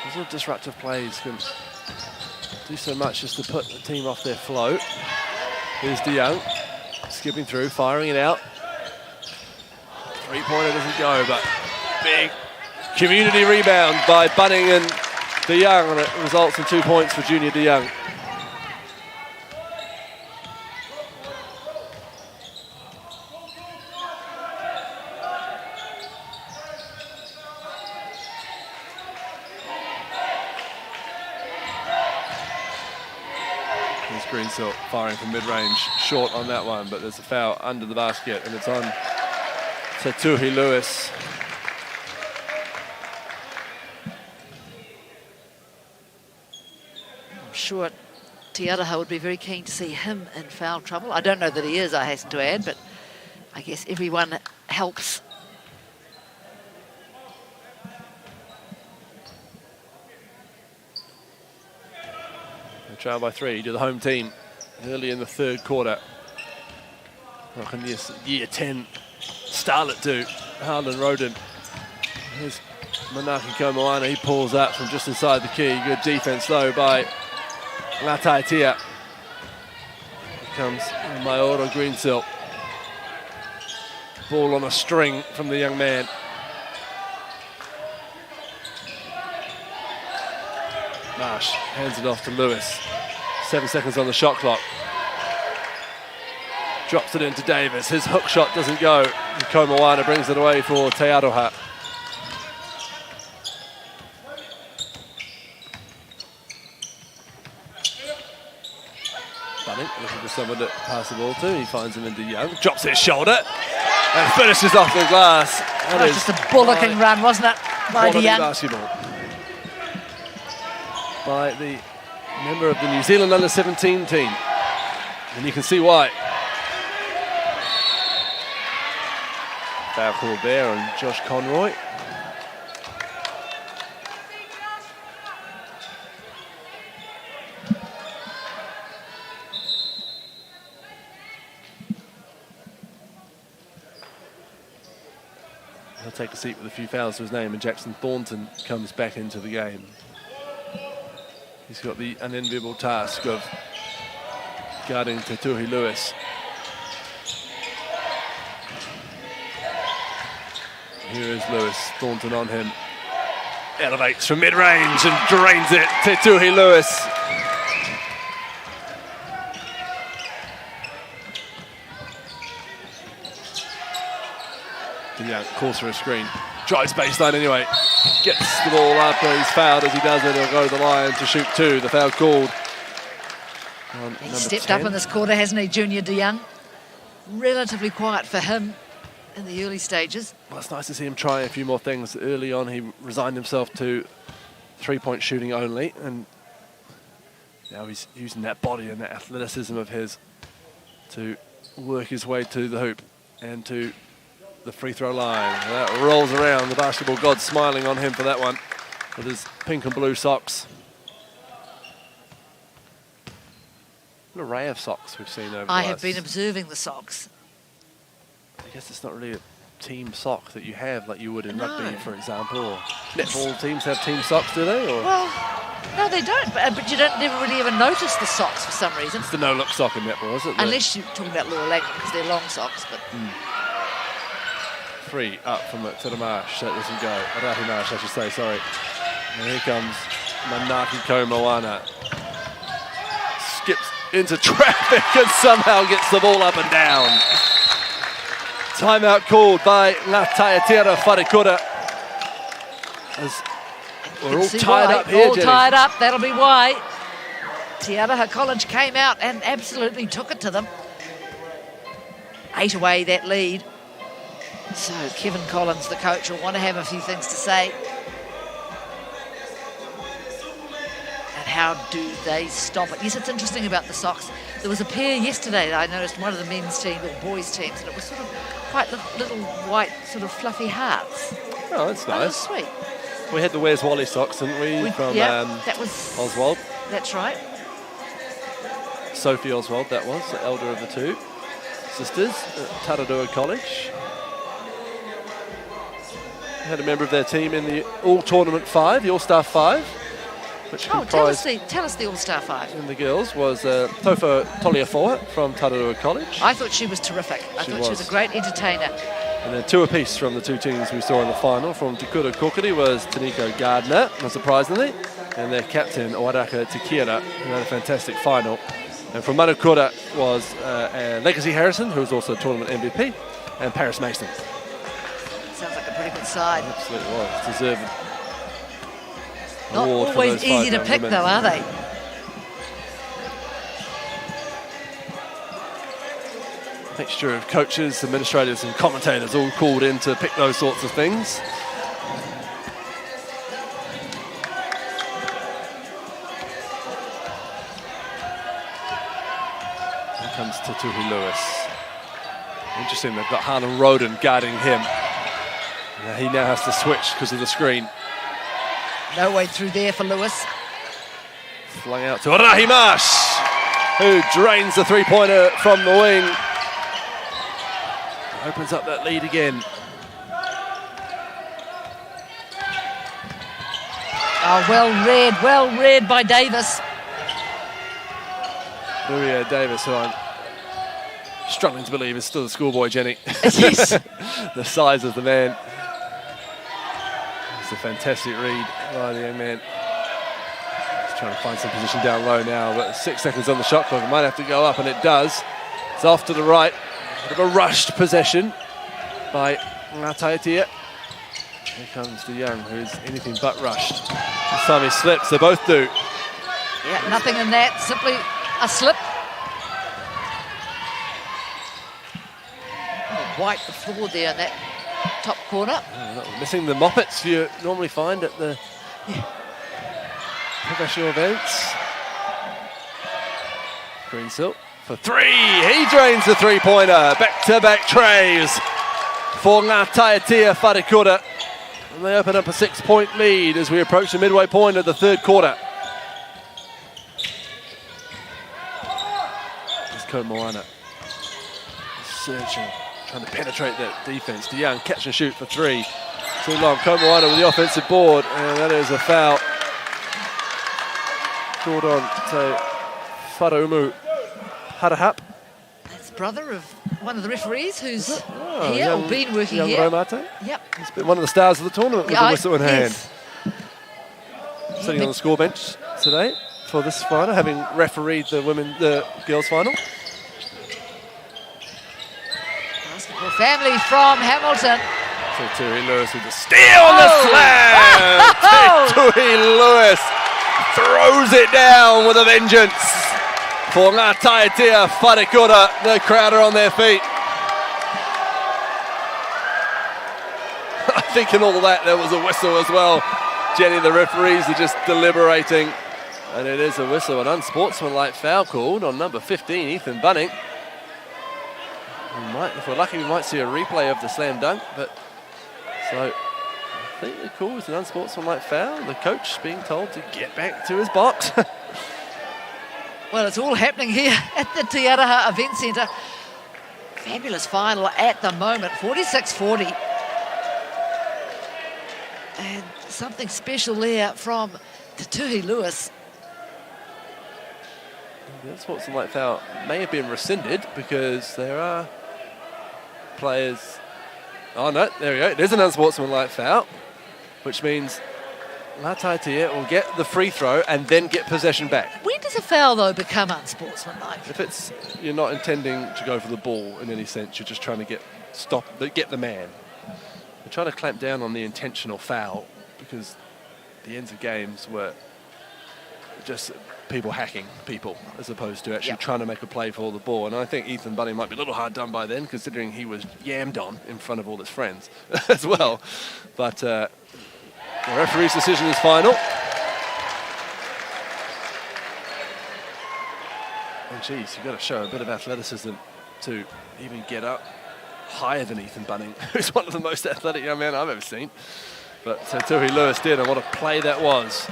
Those little disruptive plays can do so much just to put the team off their flow. Here's De Young, skipping through, firing it out. Three-pointer doesn't go, but big community rebound by Bunning and De Young, and it results in 2 points for junior De Young. Greensill firing from mid-range, short on that one, but there's a foul under the basket, and it's on Tuhi Lewis.
I'm sure Taiatea would be very keen to see him in foul trouble. I don't know that he is, I hasten to add, but I guess everyone helps.
Trail by 3 to the home team early in the third quarter. What can this year 10 starlet do? Harlan Roden. Here's Manaki Komoana. He pulls up from just inside the key. Good defense though by Taiatea. Here comes Mauro Greensill. Ball on a string from the young man. Marsh hands it off to Lewis. 7 seconds on the shot clock. Drops it into Davis. His hook shot doesn't go. Komoana brings it away for Aroha. Bunning looking for someone to pass the ball to. He finds him into Young. Drops his shoulder and finishes off the glass.
That was just a bullocking run, wasn't it, by De Young?
Basketball by the member of the New Zealand under-17 team. And you can see why. Foul called there on Josh Conroy. He'll take a seat with a few fouls to his name, and Jackson Thornton comes back into the game. He's got the unenviable task of guarding Tuhi Lewis. Here is Lewis, Thornton on him. Elevates from mid-range and drains it. Tuhi Lewis. Yeah, calls for a screen. Drives baseline anyway. Gets the ball up, but he's fouled as he does it. He'll go to the line to shoot 2. The foul called.
He's stepped up in this quarter, hasn't he, junior De Young? Relatively quiet for him in the early stages.
Well, it's nice to see him try a few more things. Early on, he resigned himself to three-point shooting only, and now he's using that body and that athleticism of his to work his way to the hoop and to the free throw line. That rolls around. The basketball god smiling on him for that one with his pink and blue socks. An array of socks we've seen over
I have been observing the socks.
I guess it's not really a team sock that you have like you would in rugby, for example. Or netball teams have team socks, do they? Or?
Well, no, they don't. But you don't never really ever notice the socks for some reason.
It's the no-look sock in netball, is it?
Unless you're talking about Laura Langton, because they're long socks. But
3 up from it to the Marsh. That doesn't go. Rahi Marsh, I should say, sorry. And here comes Manaki Komoana. Skips into traffic and somehow gets the ball up and down. Timeout called by Taiatea Wharekura. As we're all tied up here,
All
Jenny.
tied up, that'll be why. Taiatea College came out and absolutely took it to them. 8 away that lead. So Kevin Collins, the coach, will want to have a few things to say. And how do they stop it? Yes, it's interesting about the socks. There was a pair yesterday that I noticed, one of the men's team or boys' teams, and it was sort of quite little white, sort of fluffy hearts.
Oh, that's
Oh,
nice.
sweet.
We had the Where's Wally socks, didn't we? From
that was
Oswald.
That's right.
Sophie Oswald, that was, the elder of the two sisters at Tararua College. Had a member of their team in the All-Tournament 5, the All-Star 5, which comprised...
Tell us the All-Star 5.
In the girls was Tofo Toliafoa from Tararua College.
I thought she was terrific. I thought she was a great entertainer.
And then 2 apiece from the 2 teams we saw in the final. From Te Kura Kokiri was Taniko Gardner, not surprisingly, and their captain, Oaraka Tikira, who had a fantastic final. And from Manukura was Legacy Harrison, who was also tournament MVP, and Paris Mason.
Sounds like a pretty good side.
Absolutely was. Deserved.
Not always easy to pick, though, are they?
Mixture of coaches, administrators and commentators all called in to pick those sorts of things. Here comes Tatuhi Lewis. Interesting, they've got Hana Roden guarding him. He now has to switch because of the screen.
No way through there for Lewis.
Flung out to Rahimash, who drains the three-pointer from the wing. Opens up that lead again.
Oh, well read by Davis.
Nuria Davis, who I'm struggling to believe is still a schoolboy, Jenny.
Yes.
The size of the man. It's a fantastic read by the young man. He's trying to find some position down low now, but 6 seconds on the shot clock. It might have to go up, and it does. It's off to the right. Bit of a rushed possession by Taiatea. Here comes the young, who's anything but rushed. This time he slips, they both do.
Yeah, nothing in that, simply a slip. White the floor there in that top corner.
Missing the moppets you normally find at the professional events. Greensill for 3. He drains the three-pointer. Back-to-back trays for Taiatea Wharekura. And they open up a 6-point lead as we approach the midway point of the third quarter. There's Ko Moana searching, trying to penetrate that defense. DeYoung catch and shoot for 3. Too long. Ko Moana with the offensive board, and that is a foul. Called on to Faraumu Harahap.
That's brother of one of the referees who's here, or been working
young
here.
Romate.
Yep.
He's been one of the stars of the tournament with the whistle in hand. Sitting on the score bench today for this final, having refereed the girls' final.
Basketball family from Hamilton.
So Tui Lewis with the steal on the slam. Tui Lewis throws it down with a vengeance for Taiatea Wharekura. The crowd are on their feet. I think in all that there was a whistle as well. Jenny, the referees are just deliberating. And it is a whistle, an unsportsmanlike foul called on number 15, Ethan Bunning. If we're lucky, we might see a replay of the slam dunk. But so I think the call was an unsportsmanlike foul. The coach being told to get back to his box.
Well, it's all happening here at the Taiatea Event Centre. Fabulous final at the moment, 46-40. And something special there from Tatuhi Lewis.
The unsportsmanlike foul may have been rescinded because there are players. Oh no, there we go. It is an unsportsmanlike foul, which means Taiatea will get the free throw and then get possession back.
When does a foul, though, become unsportsmanlike?
If you're not intending to go for the ball in any sense, you're just trying to get stop, get the man. They're trying to clamp down on the intentional foul because the ends of games were just people hacking people as opposed to actually trying to make a play for the ball. And I think Ethan Bunning might be a little hard done by then, considering he was yammed on in front of all his friends as well. But the referee's decision is final. And geez, you've got to show a bit of athleticism to even get up higher than Ethan Bunning, who's one of the most athletic young men I've ever seen. But Tuhi Lewis did, and what a play that was.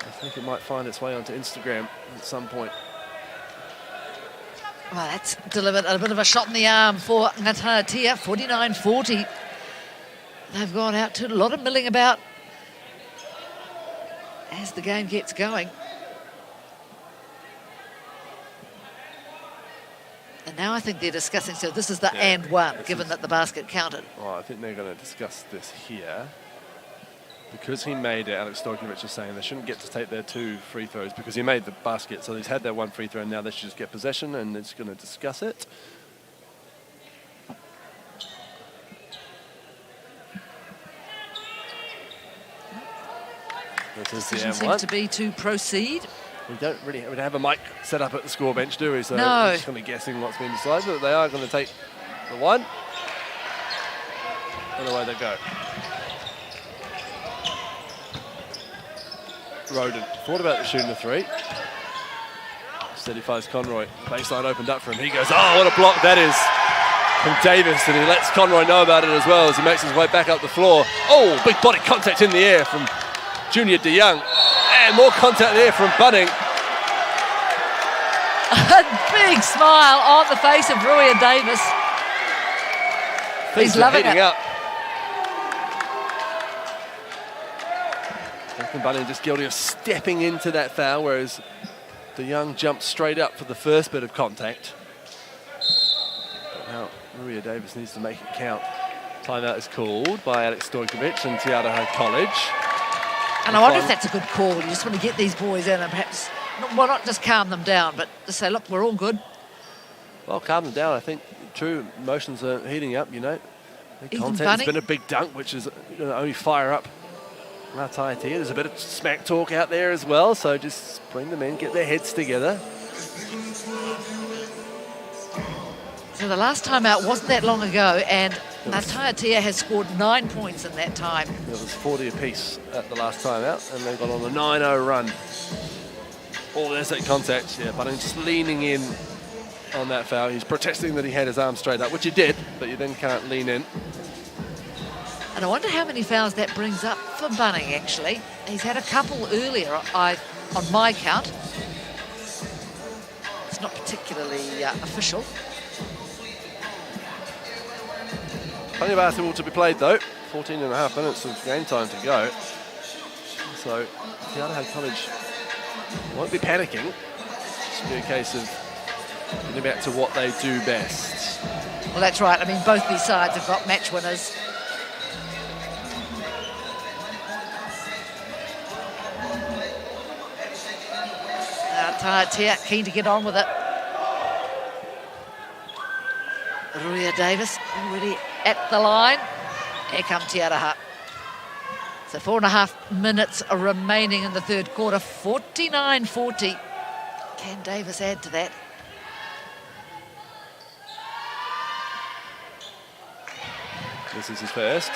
I think it might find its way onto Instagram at some point.
Well, that's delivered a bit of a shot in the arm for Taiatea, 49-40. They've gone out to a lot of milling about as the game gets going. And now I think they're discussing, so this is the and one, given that the basket counted.
Well, I think they're going to discuss this here. Because he made it, Alex Stojkovic is saying they shouldn't get to take their 2 free throws because he made the basket, so he's had their 1 free throw, and now they should just get possession, and it's going to discuss it. This is
Decision seems to be to proceed.
We don't really have a mic set up at the score bench, do we? So
no.
We're just kind of guessing what's been decided, but they are going to take the 1. And away they go. Roden thought about shooting the 3. Steady fires Conroy. Baseline opened up for him. He goes, oh, what a block that is from Davis. And he lets Conroy know about it as well as he makes his way back up the floor. Oh, big body contact in the air from Junior DeYoung. And more contact there from Bunning.
A big smile on the face of Rui Davis. He's loving it.
Up. Bunning just guilty of stepping into that foul, whereas DeYoung jumped straight up for the first bit of contact. But now Rui Davis needs to make it count. Timeout is called by Alex Stojkovic and Taiatea College.
And I wonder if that's a good call. You just want to get these boys in and perhaps, well, not just calm them down, but just say, look, we're all good.
Well, calm them down. I think true emotions are heating up, you know. Contact's
Bunning.
been a big dunk, which is going to only fire up Taiatea. There's a bit of smack talk out there as well, so just bring them in, get their heads together.
So the last time out wasn't that long ago, and Taiatea has scored 9 points in that time.
It was 40 apiece at the last time out, and they got on a 9-0 run. Oh, there's that contact. Yeah, Bunning just leaning in on that foul. He's protesting that he had his arm straight up, which he did, but you then can't lean in.
And I wonder how many fouls that brings up for Bunning, actually. He's had a couple earlier, on my count. It's not particularly official.
Plenty of basketball to be played, though. 14.5 minutes of game time to go. So, Taiatea College won't be panicking. It's be a case of getting back to what they do best.
Well, that's right. I mean, both these sides have got match winners. Taiatea keen to get on with it. Rui Davis already at the line. Here comes Taiatea. So 4.5 minutes remaining in the third quarter. 49-40. Can Davis add to that?
This is his first.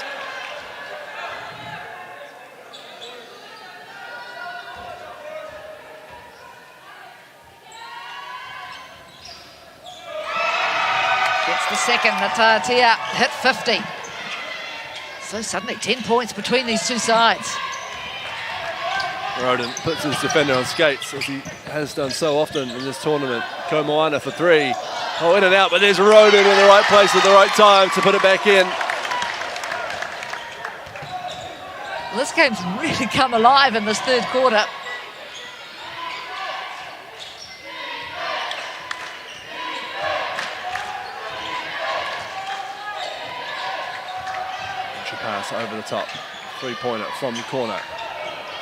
Gets the second. Taiatea hit 50. So suddenly 10 points between these two sides.
Roden puts his defender on skates, as he has done so often in this tournament. Ko Moana for 3. Oh, in and out, but there's Roden in the right place at the right time to put it back in.
Well, this game's really come alive in this third quarter.
Pass over the top. 3-pointer from the corner.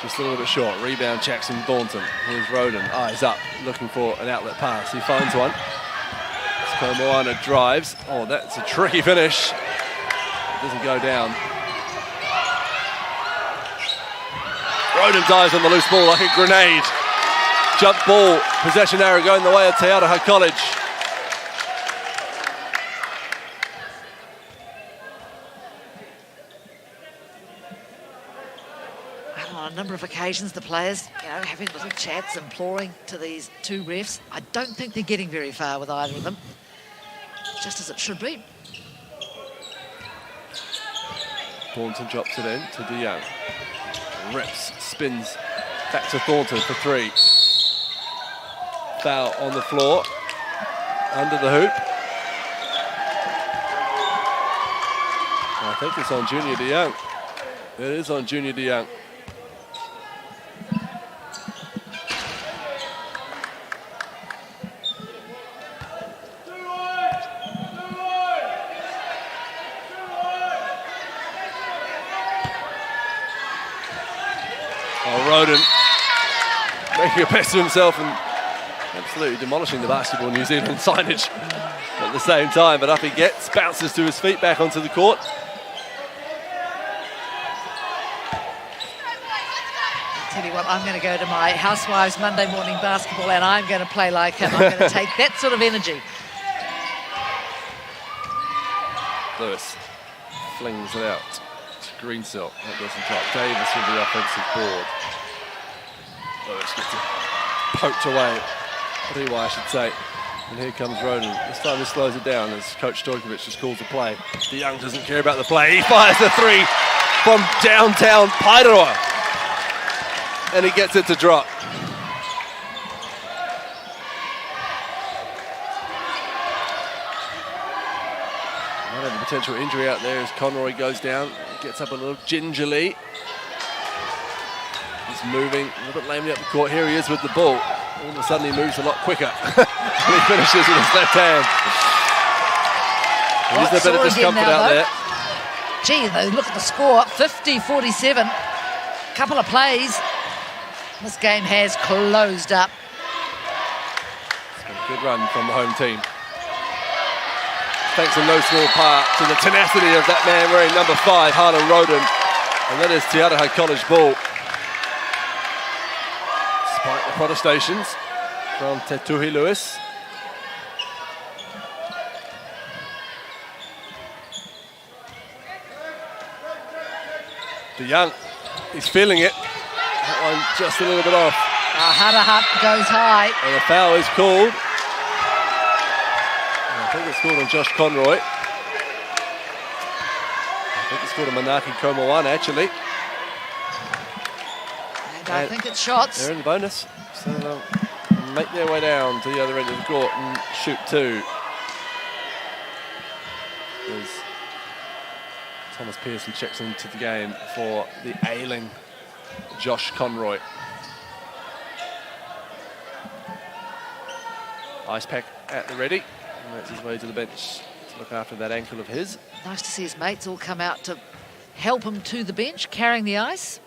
Just a little bit short. Rebound, Jackson Thornton. Here's Roden. Eyes up, looking for an outlet pass. He finds one. It's Moana drives. Oh, that's a tricky finish. It doesn't go down. Roden dives on the loose ball like a grenade. Jump ball, possession arrow going the way of Taiatea College.
On a number of occasions, the players, having little chats, imploring to these two refs. I don't think they're getting very far with either of them, just as it should be.
Thornton drops it in to DeYoung. Rips, spins back to Thornton for 3. Foul on the floor, under the hoop. I think it's on Junior DeYoung. It is on Junior DeYoung. Roden making a best of himself and absolutely demolishing the Basketball New Zealand signage at the same time, but up he gets, bounces to his feet back onto the court.
I'll tell you what, I'm going to go to my Housewives Monday morning basketball and I'm going to play like him. I'm going to take that sort of energy.
Lewis flings it out to Greensill. That doesn't drop. Davis with the offensive board. Lewis gets it poked away. Riwa, I should say. And here comes Roden. This time he slows it down as Coach Stojkovic just calls the play. DeYoung doesn't care about the play. He fires the 3 from downtown Paeroa. And he gets it to drop. Might have a potential injury out there as Conroy goes down. He gets up a little gingerly. He's moving a little bit lamely up the court. Here he is with the ball. All of a sudden he moves a lot quicker. And he finishes with his left hand. There's a bit of discomfort out there.
Gee, though, look at the score, 50-47. Couple of plays. This game has closed up.
It's been a good run from the home team. Thanks in no small part to the tenacity of that man wearing number 5, Harlan Roden. And that is Taiatea College ball. Despite the protestations from Te Tuhi Lewis. DeYoung, he's feeling it. That one just a little bit off.
Harahat goes high.
And a foul is called. I think it's called on Josh Conroy. I think it's called on Manaki Komoana, actually.
And I think it's shots.
They're in the bonus. So they'll make their way down to the other end of the court and shoot 2. As Thomas Pearson checks into the game for the ailing Josh Conroy. Ice pack at the ready. And makes his way to the bench to look after that ankle of his.
Nice to see his mates all come out to help him to the bench, carrying the ice.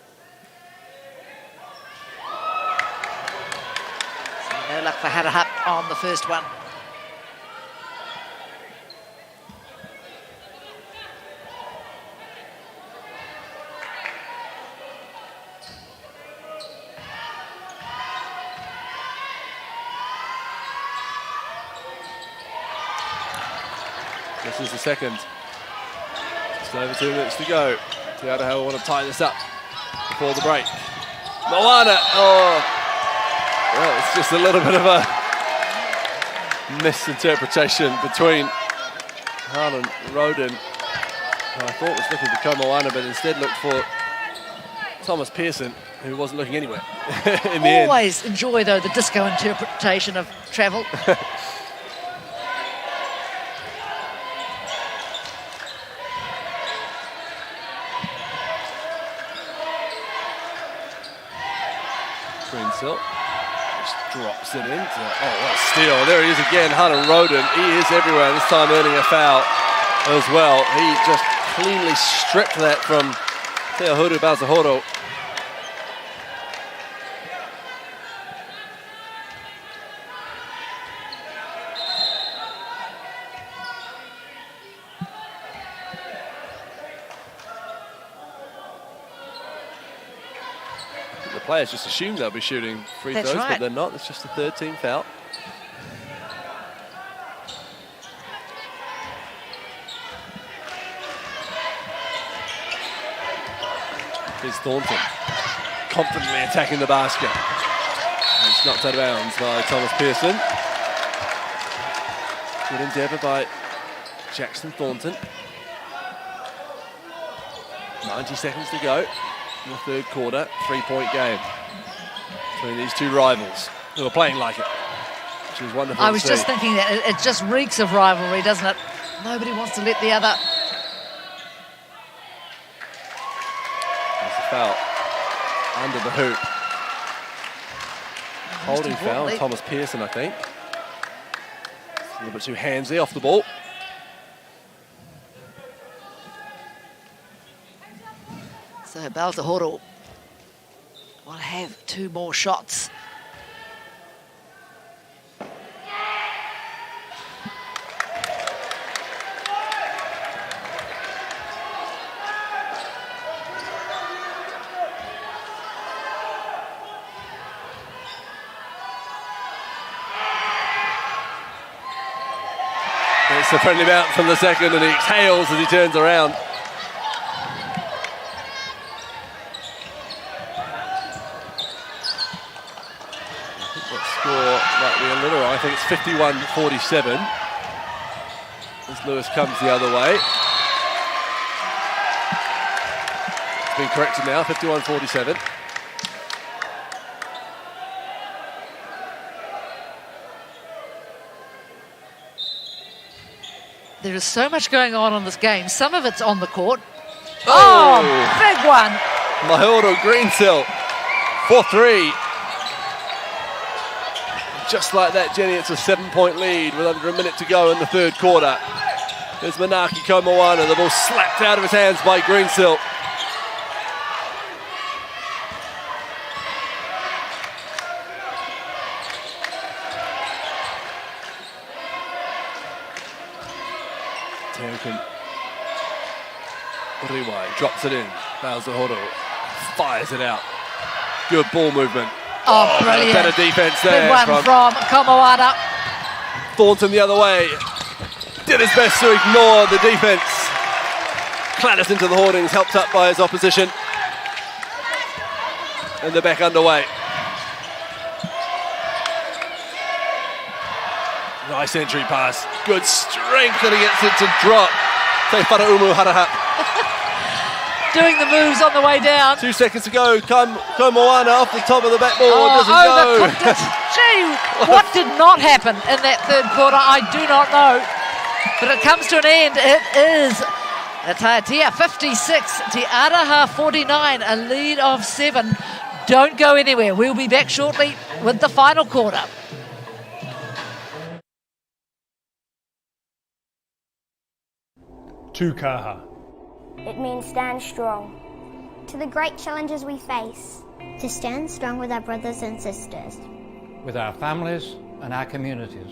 So no luck for Harahat on the first one.
This is the second. Just over 2 minutes to go. Taiatea will want to tie this up before the break. Moana! Oh! Well, it's just a little bit of a misinterpretation between Harlan Roden, who I thought was looking for Komoana, but instead looked for Thomas Pearson, who wasn't looking anywhere in the end.
Always enjoy, though, the disco interpretation of travel.
Greensill just drops it into, oh, what a steal. There he is again, Harlan Roden. He is everywhere, this time earning a foul as well. He just cleanly stripped that from Te Ahuru Bazahoro. players just assume they'll be shooting free throws, but they're not. It's just a third team foul. Here's Thornton, confidently attacking the basket. And it's knocked out of bounds by Thomas Pearson. Good endeavour by Jackson Thornton. 90 seconds to go in the third quarter. 3-point game between these two rivals who are playing like it, which is wonderful.
I was just thinking that it just reeks of rivalry, doesn't it? Nobody wants to let the other.
There's a foul under the hoop. Holding foul on Thomas Pearson, I think. A little bit too handsy off the ball.
So Baltahoro will have 2 more shots.
It's a friendly bounce from the second, and he exhales as he turns around. Might be a little, I think it's 51-47 as Lewis comes the other way. It's been corrected now, 51-47.
There is so much going on in this game. Some of it's on the court. Oh, big one.
Mauro Greensill for 3. Just like that, Jenny, it's a 7-point lead with under a minute to go in the third quarter. There's Manaki Komoana, the ball slapped out of his hands by Greensill. Teokan Riwai drops it in. Baltahoro fires it out. Good ball movement.
Oh, brilliant.
Better defense there.
Big one from Komoana.
Thornton the other way. Did his best to ignore the defense. Clatters into the hoardings, helped up by his opposition. And they're back underway. Nice entry pass. Good strength, and he gets it to drop. Te Wharaumu Haraha.
Doing the moves on the way down.
2 seconds to go. Komoana off the top of the backboard. Doesn't go.
Gee, what did not happen in that third quarter? I do not know. But it comes to an end. It is a Taiatea 56, Te Aroha 49, a lead of 7. Don't go anywhere. We'll be back shortly with the final quarter.
Tukaha.
It means stand strong. To the great challenges we face. To stand strong with our brothers and sisters.
With our families and our communities.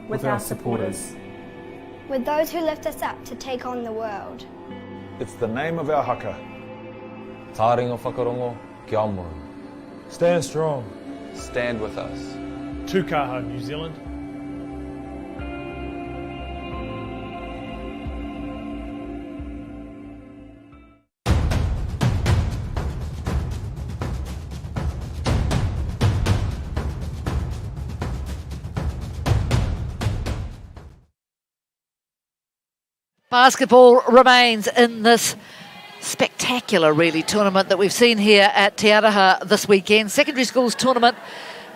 With our supporters.
With those who lift us up to take on the world.
It's the name of our haka.
Taringa whakarongo ki Aomori.
Stand strong.
Stand with us.
Tukaha, New Zealand.
Basketball remains in this spectacular, really, tournament that we've seen here at Te Aroha this weekend. Secondary schools tournament,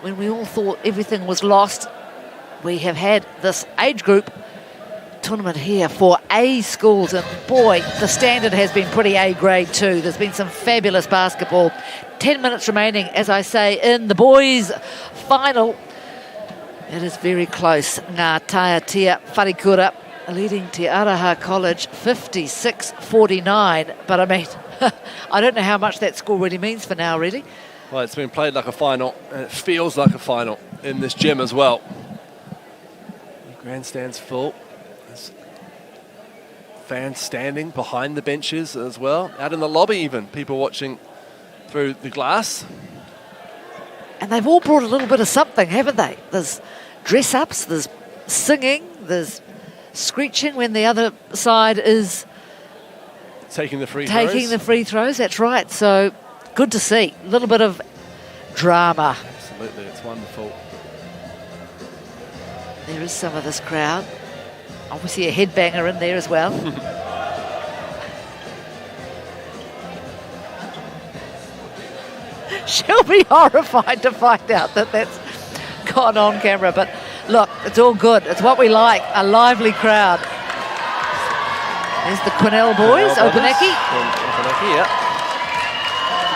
when we all thought everything was lost, we have had this age group tournament here for A schools, and boy, the standard has been pretty A grade too. There's been some fabulous basketball. 10 minutes remaining, as I say, in the boys' final. It is very close. Ngā Taiatea Wharekura leading Te Aroha College 56-49. But I mean, I don't know how much that score really means for now, really.
Well, it's been played like a final, and it feels like a final in this gym as well. The grandstand's full. There's fans standing behind the benches as well. Out in the lobby even, people watching through the glass.
And they've all brought a little bit of something, haven't they? There's dress-ups, there's singing, there's screeching when the other side is
taking the free throws.
That's right. So good to see. A little bit of drama.
Absolutely, it's wonderful.
There is some of this crowd. Obviously a headbanger in there as well. She'll be horrified to find out that that's gone on camera. But look, it's all good. It's what we like, a lively crowd. There's the Quinnell boys, Opunake.
Opunake, yeah.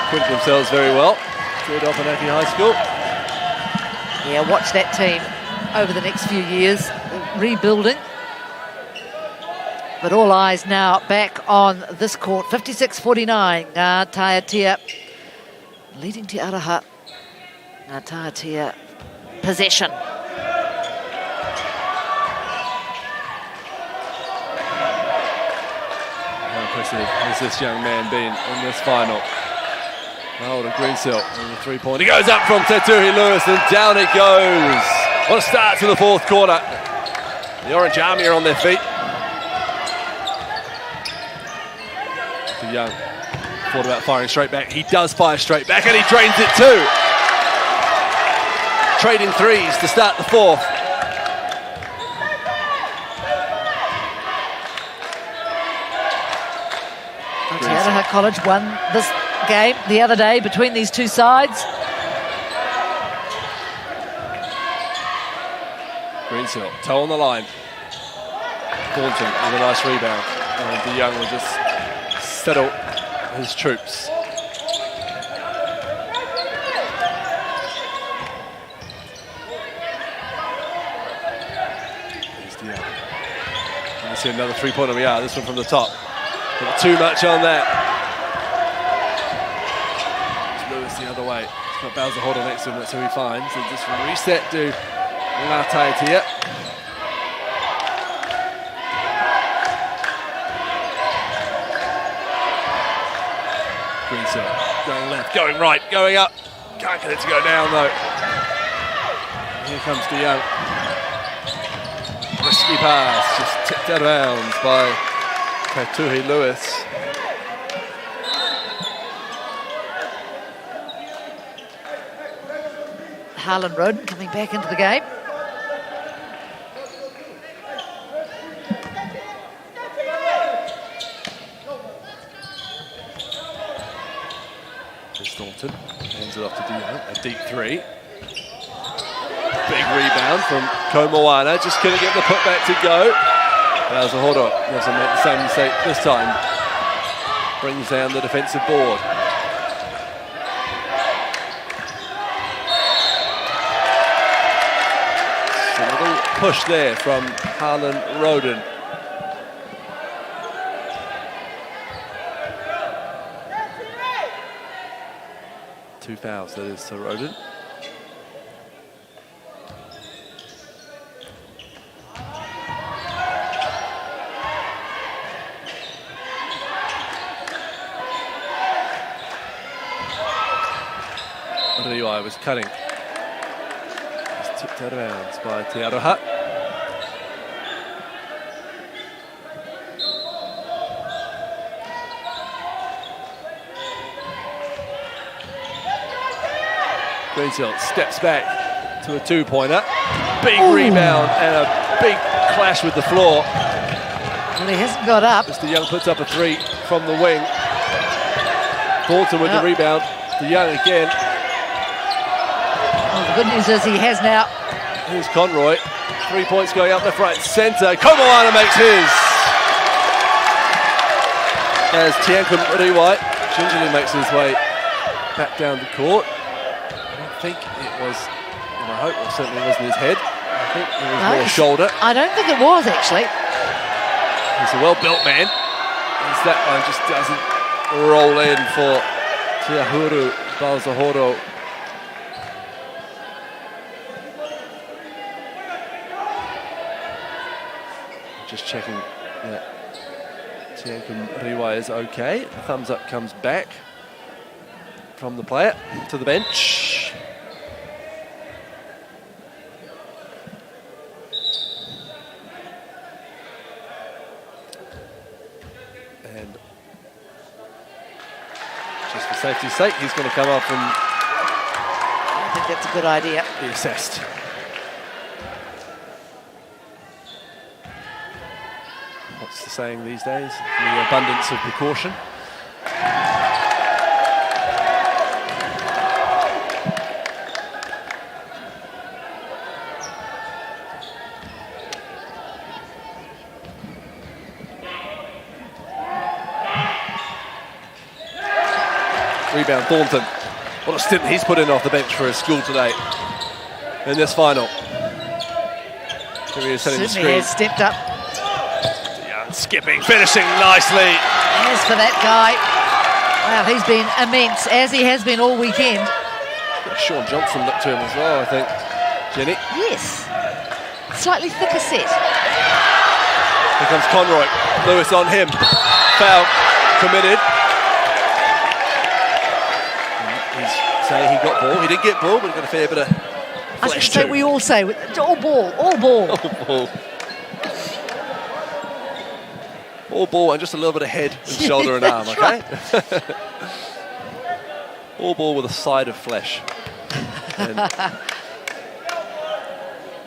Acquitted themselves very well. Good Opunake High School.
Yeah, watch that team over the next few years, rebuilding. But all eyes now back on this court. 56-49, Taiatea leading to Aroha. Taiatea possession.
How impressive has this young man been in this final? Oh, the Greensill on the three-pointer. He goes up from Teturi Lewis and down it goes. What a start to the fourth quarter. The Orange Army are on their feet. Young thought about firing straight back. He does fire straight back and he drains it too. Trading threes to start the fourth.
Aroha College won this game the other day between these two sides.
Greensill, toe on the line. Thornton with a nice rebound. And DeYoung will just settle his troops. Here's DeYoung. And we see another three-pointer. We are. This one from the top. Not too much on that. It's Lewis the other way. He's got Bowser Holder next to him. That's who he finds. And just reset to Taiatea. Going left, going right, going up. Can't get it to go down though. Here comes DeYoung. Risky pass, just tipped out of bounds by Teturi Lewis.
Harlan Roden coming back into the game.
Thornton hands it off to DeYoung, a deep three. Big rebound from Komoana, just couldn't get the putback to go. Bowser Holder doesn't make the same mistake this time. Brings down the defensive board. A little push there from Harlan Roden. Two fouls, that is, to Roden. Riwai was cutting. Just tipped out of bounds by Te Aroha. Greensill steps back to a two-pointer. Big rebound and a big clash with the floor.
Well, he hasn't got up.
As DeYoung puts up a three from the wing. Thornton with the rebound. DeYoung again.
Well, the good news is he has now.
Here's Conroy. 3 points going up the front centre. Komoana makes his. As Tiankum Riwai gingerly makes his way back down the court. I think it was, and I hope it certainly wasn't his head. I think it was more shoulder.
I don't think it was, actually.
He's a well-built man. As that one just doesn't roll in for Tiahuru Balzahoro. Just checking that Tiankum Riwai is okay. A thumbs up comes back from the player to the bench. For safety's sake, he's going to come up and
I think that's a good idea.
be assessed. What's the saying these days? The abundance of precaution. Rebound, Thornton. What a stint he's put in off the bench for his school today in this final. Here he is setting the
Certainly
screen.
has stepped up.
Young skipping, finishing nicely.
As for that guy, well, he's been immense, as he has been all weekend.
Sean Johnson looked to him as well, I think. Jenny.
Yes. Slightly thicker set.
Here comes Conroy. Lewis on him. Foul committed. He's saying he got ball. He did get ball, but he got a fair bit of
I
flesh
should say
too.
we all say, all ball, all ball.
All ball. All ball and just a little bit of head and shoulder and arm, okay? All ball with a side of flesh. And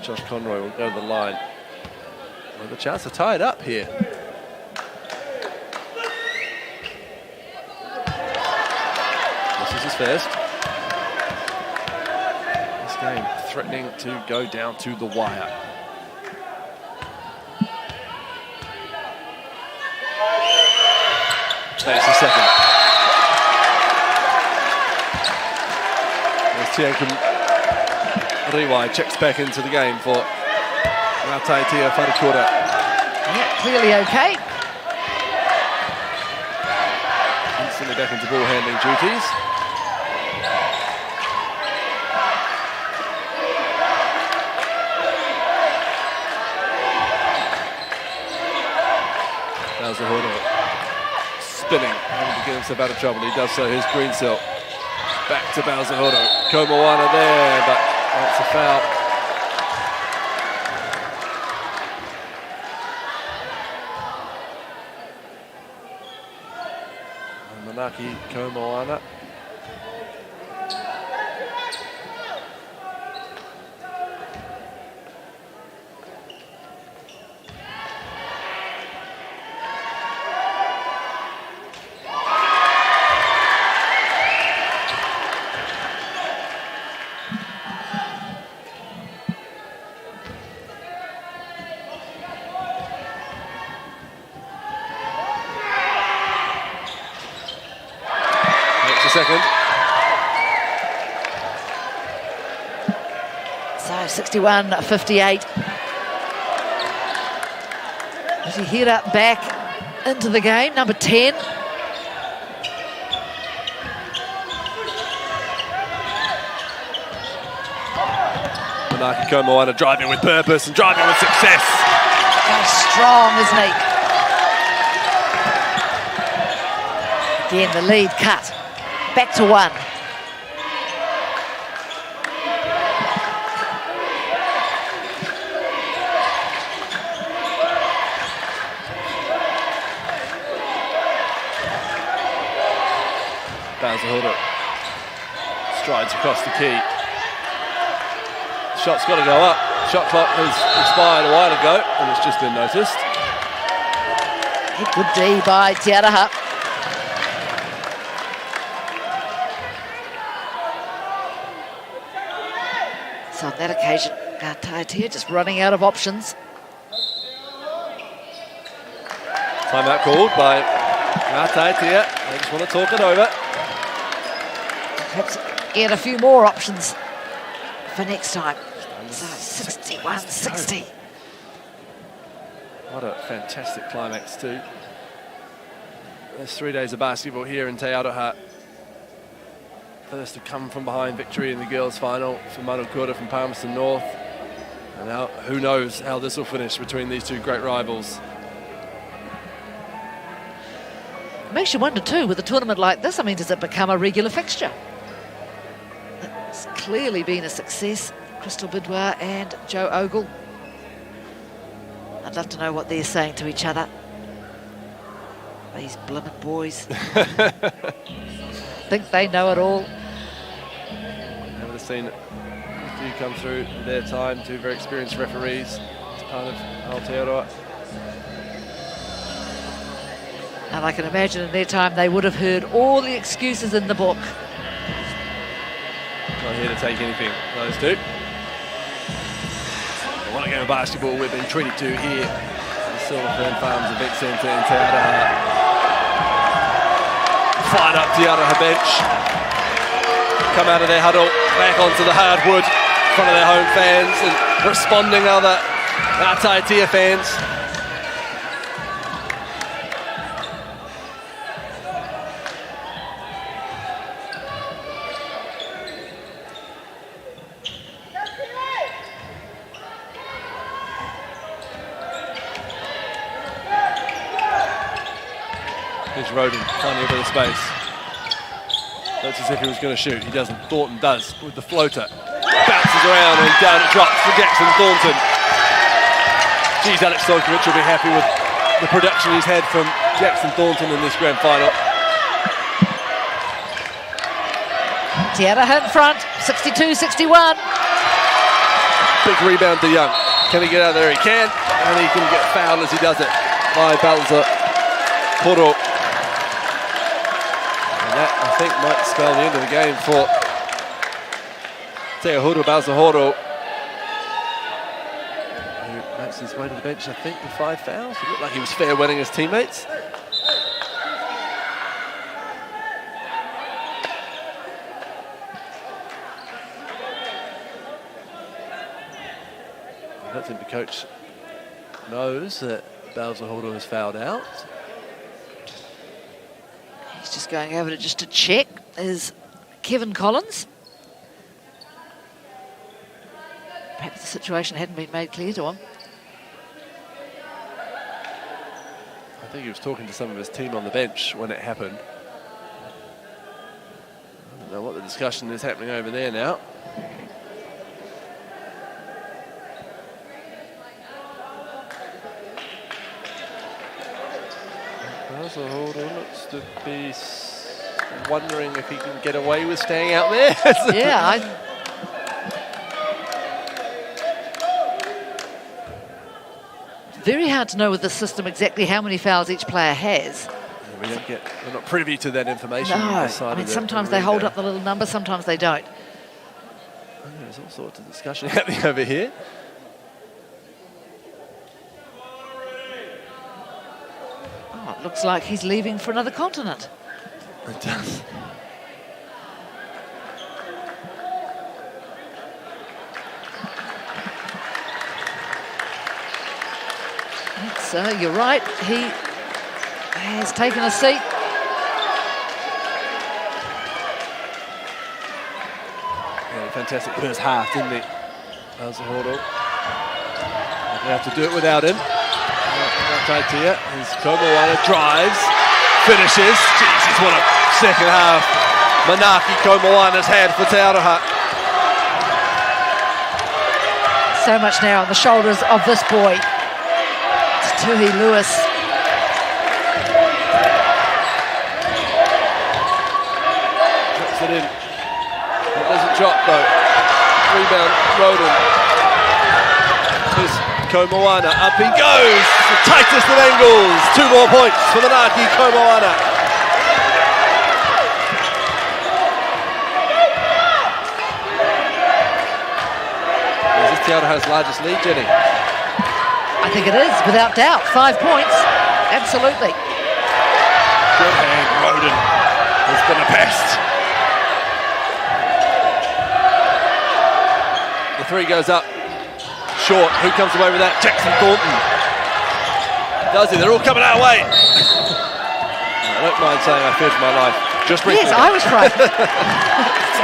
Josh Conroy will go to the line with a chance to tie it up here. This is his first. This game threatening to go down to the wire. Takes the second. As Tiankum Riwai checks back into the game for Taiatea Wharekura.
Yeah, clearly okay.
Instantly back into ball handling duties. Bowser Hodo spinning, having to get himself out of trouble. He does so. Here's Greensill. Back to Bowser Hodo. Komoana there, but that's a foul. And Manaki Komoana. Second.
So 61-58. Hira back into the game, number 10.
Manaki Komoana driving with purpose and driving with success.
Very strong, isn't he? Again, the lead cut. Back to one.
Bowser Hodo strides across the key. Shot's got to go up. Shot clock has expired a while ago and it's just been noticed.
Good D by Taiatea. So on that occasion, Taiatea just running out of options.
Timeout called by Taiatea. They just want to talk it over.
Perhaps get a few more options for next time. So 61-60.
What a fantastic climax too. There's 3 days of basketball here in Taiatea. First to come from behind victory in the girls' final for Wharekura from Palmerston North. And now, who knows how this will finish between these two great rivals.
Makes you wonder too, with a tournament like this, I mean, does it become a regular fixture? It's clearly been a success. Crystal Bidwar and Joe Ogle. I'd love to know what they're saying to each other. These blimmin' boys. think they know it all.
Haven't seen a few come through their time, two very experienced referees as part of Aotearoa.
And I can imagine in their time they would have heard all the excuses in the book.
Not here to take anything, those two. What a game of basketball we've been treated to here at the Silver Fern Farms Event Centre in Taiatea. Fired up Taiatea bench. Come out of their huddle, back onto the hardwood in front of their home fans, and responding other Taiatea fans. Here's Roden finding a bit of space. Looks as if he was going to shoot. He doesn't. Thornton does with the floater. Bounces around and down it drops for Jackson Thornton. Geez, Alex Stojkovic will be happy with the production he's had from Jackson Thornton in this grand final.
Taiatea in front, 62-61.
Big rebound to Young. Can he get out of there? He can. And he can get fouled as he does it by Balza Horo. That, I think, might spell the end of the game for Te Ahuru Balzahoro, who makes his way to the bench, I think, with 5 fouls. It looked like he was fair winning his teammates. I don't think the coach knows that Balzahoro has fouled out.
He's just going over to just to check. Is Kevin Collins. Perhaps the situation hadn't been made clear to him.
I think he was talking to some of his team on the bench when it happened. I don't know what the discussion is happening over there now. Balzahoro looks to be wondering if he can get away with staying out there.
Yeah, very hard to know with the system exactly how many fouls each player has.
We're not privy to that information.
No, I mean, sometimes they hold up the little number, sometimes they don't.
There's all sorts of discussion happening over here.
Oh, it looks like he's leaving for another continent.
It does.
You're right, he has taken a seat.
Yeah, fantastic first half, didn't he? Balzahoro. They have to do it without him. Taiatea, his Komoana drives, finishes. Jesus, what a second half Manaki Komoana's had for Taiatea.
So much now on the shoulders of this boy. Tuhi Lewis.
Drops it in. It doesn't drop though. Rebound, Roden. Here's Komoana, up he goes! The tightest of angles! 2 more points for Manaki Komoana. Is this Taiatea's largest lead, Jenny?
I think it is, without doubt. 5 points, absolutely.
Good hand, Roden has been a pest. The 3 goes up, short. Who comes away with that? Jackson Thornton. Does he? They're all coming our way. I don't mind saying I feared for my life. Just briefly.
Yes, I was frightened.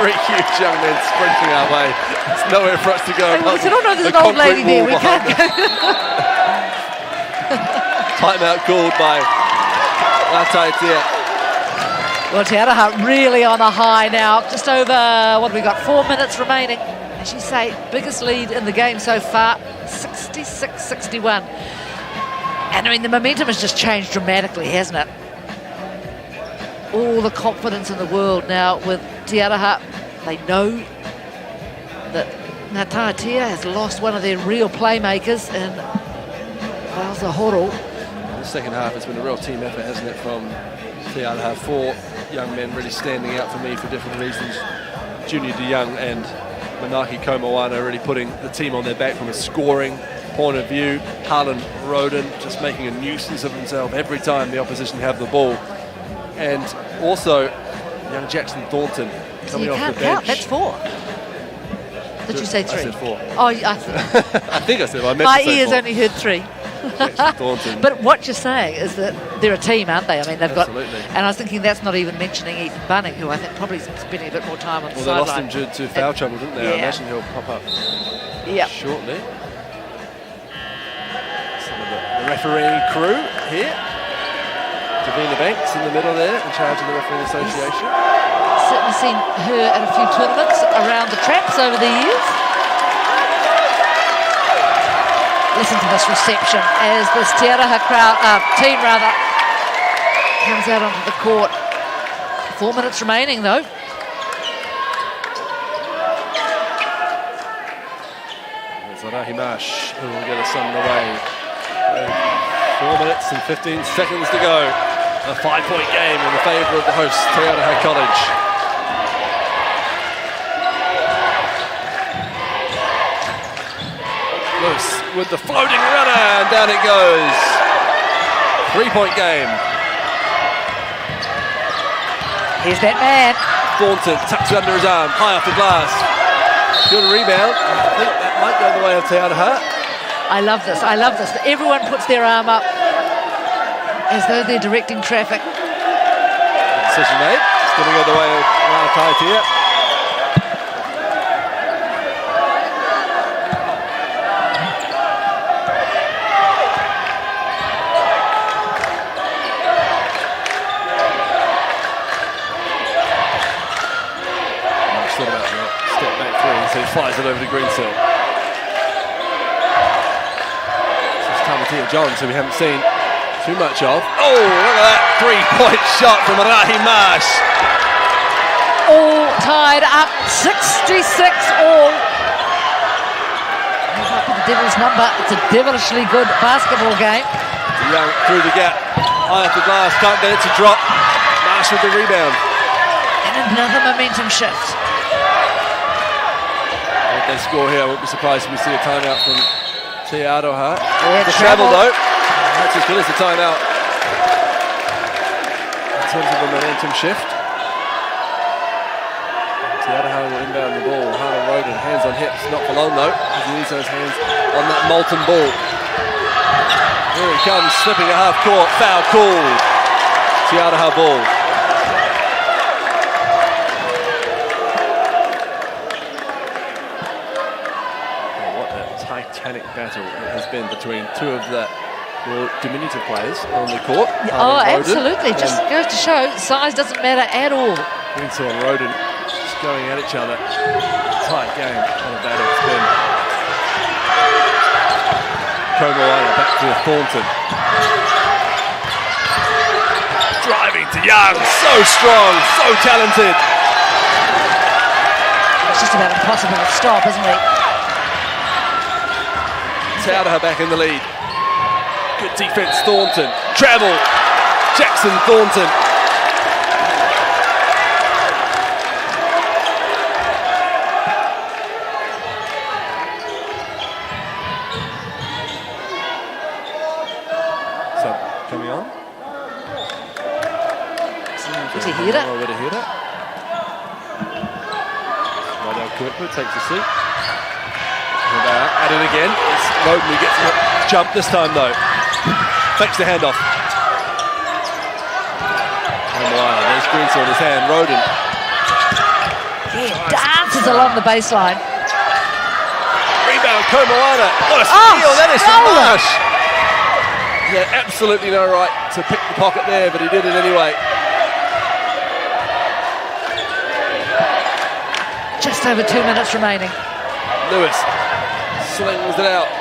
3 huge young men sprinting our way. There's nowhere for us to go.
We said, oh no, there's an old lady there. We can't go.
Timeout called by Taiatea.
Well, Taiatea really on a high now. Just over, what have we got, 4 minutes remaining. As you say, biggest lead in the game so far, 66-61. And I mean, the momentum has just changed dramatically, hasn't it? all the confidence in the world now with Taiatea. They know that Taiatea has lost one of their real playmakers in Horo.
The second half has been a real team effort, hasn't it, from Taiatea? 4 young men really standing out for me for different reasons. Junior DeYoung and Manaki Komoana really putting the team on their back from a scoring point of view. Harlan Roden just making a nuisance of himself every time the opposition have the ball. And also young Jackson Thornton coming off the bench.
Count. That's 4. Did you say 3?
I said 4.
Oh,
I think I said. I meant
my
to say
ears
4.
only heard 3. But what you're saying is that they're a team, aren't they? I mean, they've
Absolutely.
got. And I was thinking that's not even mentioning Ethan Bunning, who I think probably is spending a bit more time on the sideline.
Well, they lost him to foul trouble, didn't they?
Yeah.
I imagine he'll pop up shortly. Some of the refereeing crew here. Davina Banks in the middle there, in charge of the refereeing association.
Certainly seen her at a few tournaments around the traps over the years. Listen to this reception as this Taiatea team comes out onto the court. 4 minutes remaining though.
There's Arahi Marsh who will get us underway. 4 minutes and 15 seconds to go. A 5-point game in the favour of the host, Taiatea College. Lewis with the floating runner, and down it goes. 3-point game.
Here's that man.
Thornton tucks it under his arm, high off the glass. Good rebound. I think that might go the way of Taiatea.
I love this. Everyone puts their arm up as though they're directing traffic.
Decision made. It's going to go the way of Taiatea. So he flies it over to Greensill. This is Taiatea Johns, who we haven't seen too much of. Oh, look at that 3-point shot from Arahi Marsh.
All tied up, 66 all. That might be the devil's number. It's a devilishly good basketball game.
Young through the gap, high off the glass, can't get it to drop. Marsh with the rebound.
And another momentum shift.
They score here. I won't be surprised if we see a timeout from Taiatea.
The
travel though. That's as good as the timeout in terms of the momentum shift. Taiatea will inbound the ball. Harlan Roden, hands on hips, not for long though. He needs those hands on that molten ball. Here he comes, slipping a half court. Foul called. Taiatea ball. Titanic battle it has been between two of the more diminutive players on the court.
Oh, absolutely. Just goes to show size doesn't matter at all.
Greensill and Roden just going at each other. Tight game. What a battle it's been. Komoana back to Thornton. Driving to Young. So strong, so talented.
It's just about impossible to stop, isn't it?
Taiatea back in the lead. Good defense, Thornton. Travel. Jackson Thornton. So, coming on.
Witahira.
Witahira. Rydell Kuikwa takes a seat. At it again. It's Roden who gets a jump this time though. Fakes the handoff. There's Greensill in his hand. Roden.
He dances along the baseline.
Rebound, Komoana. What a steal that is from Marsh. He had absolutely no right to pick the pocket there, but he did it anyway.
Just over 2 minutes remaining.
Lewis slings it out.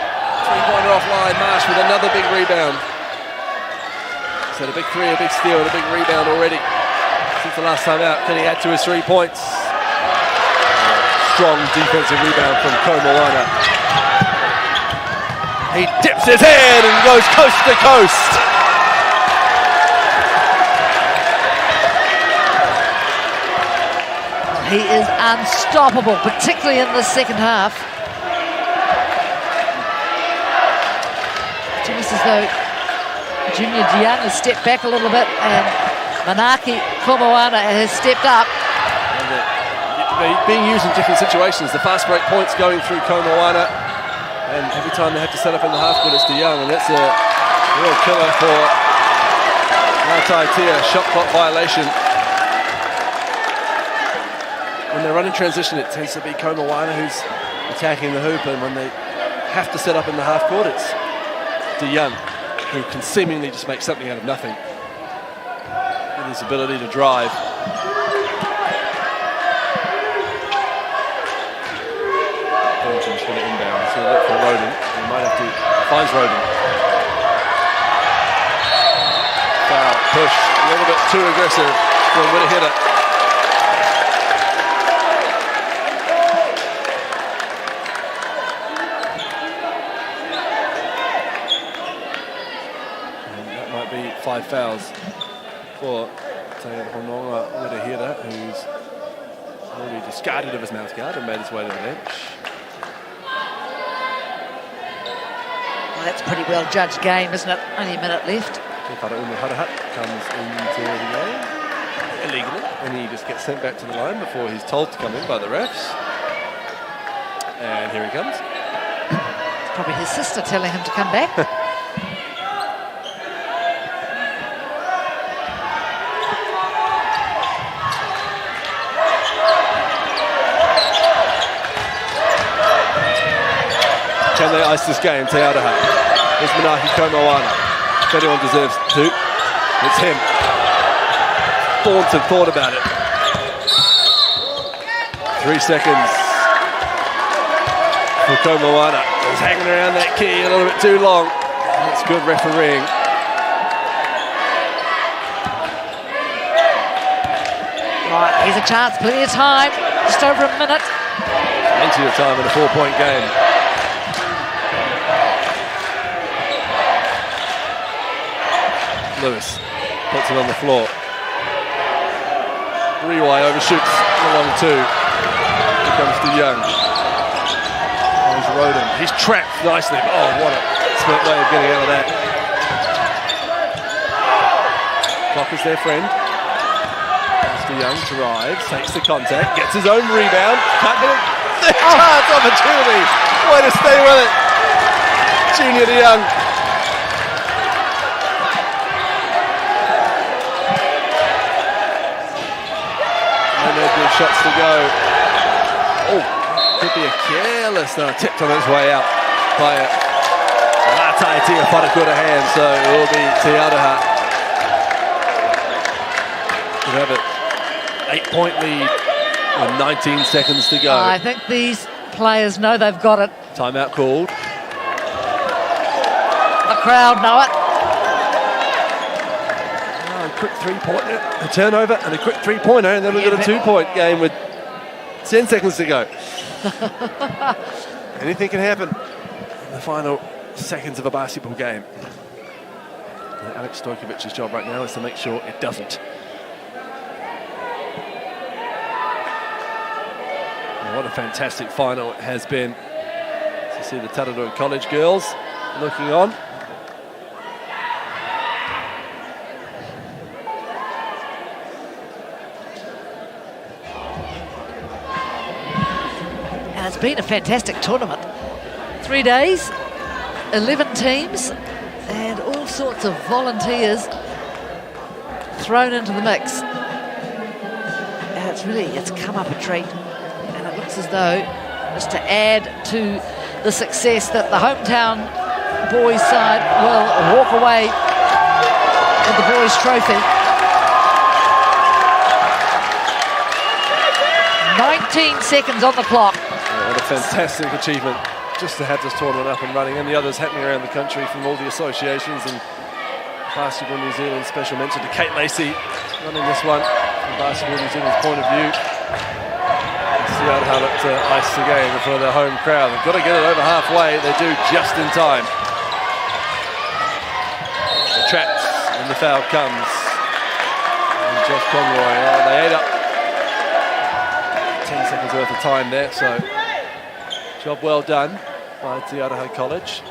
3-pointer offline. Marsh with another big rebound. So a big three, a big steal, and a big rebound already. since the last time out. Can he add to his 3 points? Strong defensive rebound from Komoana. He dips his head and goes coast to coast.
He is unstoppable, particularly in the second half. It's almost as though Junior DeYoung has stepped back a little bit and Manaki Komoana has stepped up.
They're being used in different situations. The fast break points going through Komoana, and every time they have to set up in the half court, it's DeYoung, and that's a real killer for Taiatea. Shot clock violation. When they run in transition, it tends to be Komoana who's attacking the hoop, and when they have to set up in the half court, it's DeYoung, who can seemingly just make something out of nothing with his ability to drive. Belgium's going to inbound, so look for Roden. He might have to, finds Roden. Foul, push, a little bit too aggressive for a winner hitter. And that might be 5 fouls for Taiatea with a hitter who's already discarded of his mouth guard and made his way to the bench.
Well, that's a pretty well judged game, isn't it? Only a minute left.
Haka comes into the game illegally, and he just gets sent back to the line before he's told to come in by the refs. And here he comes.
It's probably his sister telling him to come back.
Can they ice this game? Taiatea. Here's Manaki Komoana. If anyone deserves to, it's him. Thornton thought about it. 3 seconds for Komoana. He's hanging around that key a little bit too long. That's good refereeing.
Right, here's a chance, plenty of time. Just over a minute.
Plenty of time in a 4-point game. Lewis puts it on the floor. Riwai overshoots along 2. Here comes DeYoung. There's Roden. He's trapped nicely. Oh, what a smart way of getting out of that. Clock is their friend. DeYoung drives, takes the contact, gets his own rebound. Can't get it. Chance opportunity. Way to stay with it. Junior DeYoung. Shots to go. Oh, could be a careless tipped on its way out by Taiatea Wharekura hand, so it will be Taiatea. Could have it 8-point lead with 19 seconds to go.
I think these players know they've got it.
Timeout called.
The crowd know it.
Quick 3-pointer, a turnover and a quick 3-pointer, and then we've got a 2-point game with 10 seconds to go. Anything can happen in the final seconds of a basketball game. And Alex Stojkovic's job right now is to make sure it doesn't. And what a fantastic final it has been. To see the Taranui College girls looking on.
It's been a fantastic tournament. 3 days, 11 teams, and all sorts of volunteers thrown into the mix. And it's come up a treat. And it looks as though, just to add to the success, that the hometown boys side will walk away with the boys' trophy. 19 seconds on the clock.
What a fantastic achievement just to have this tournament up and running, and the others happening around the country from all the associations. And Basketball New Zealand, special mention to Kate Lacey running this one from
Basketball New Zealand's point of view. See how look to ice the game in front of their home crowd. They've got to get it over halfway. They do just in time. The traps and the foul comes. And Josh Conroy, they ate up 10 seconds worth of time there, so job well done by Taiatea College.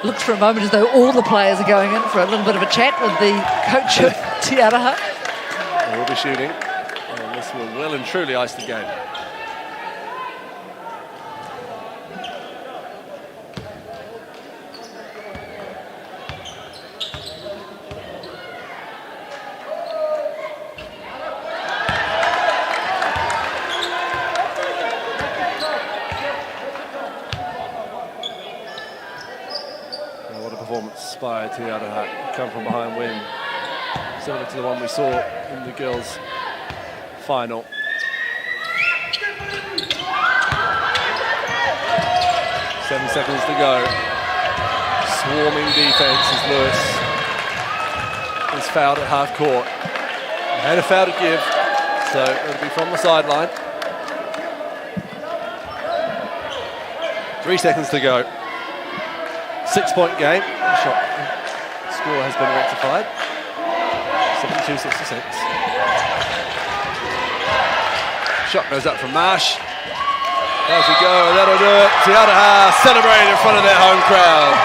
Looks for a moment as though all the players are going in for a little bit of a chat with the coach of Taiatea.
They will be shooting, and this will well and truly ice the game. By Taiatea, come from behind win, similar to the one we saw in the girls' final. Seven seconds to go. Swarming defense as Lewis is fouled at half court. They had a foul to give, so it'll be from the sideline. 3 seconds to go. 6-point game. Shot score has been rectified. 72-66. Shot goes up from Marsh. Does he go? That'll do it. Taiatea celebrating in front of their home crowd.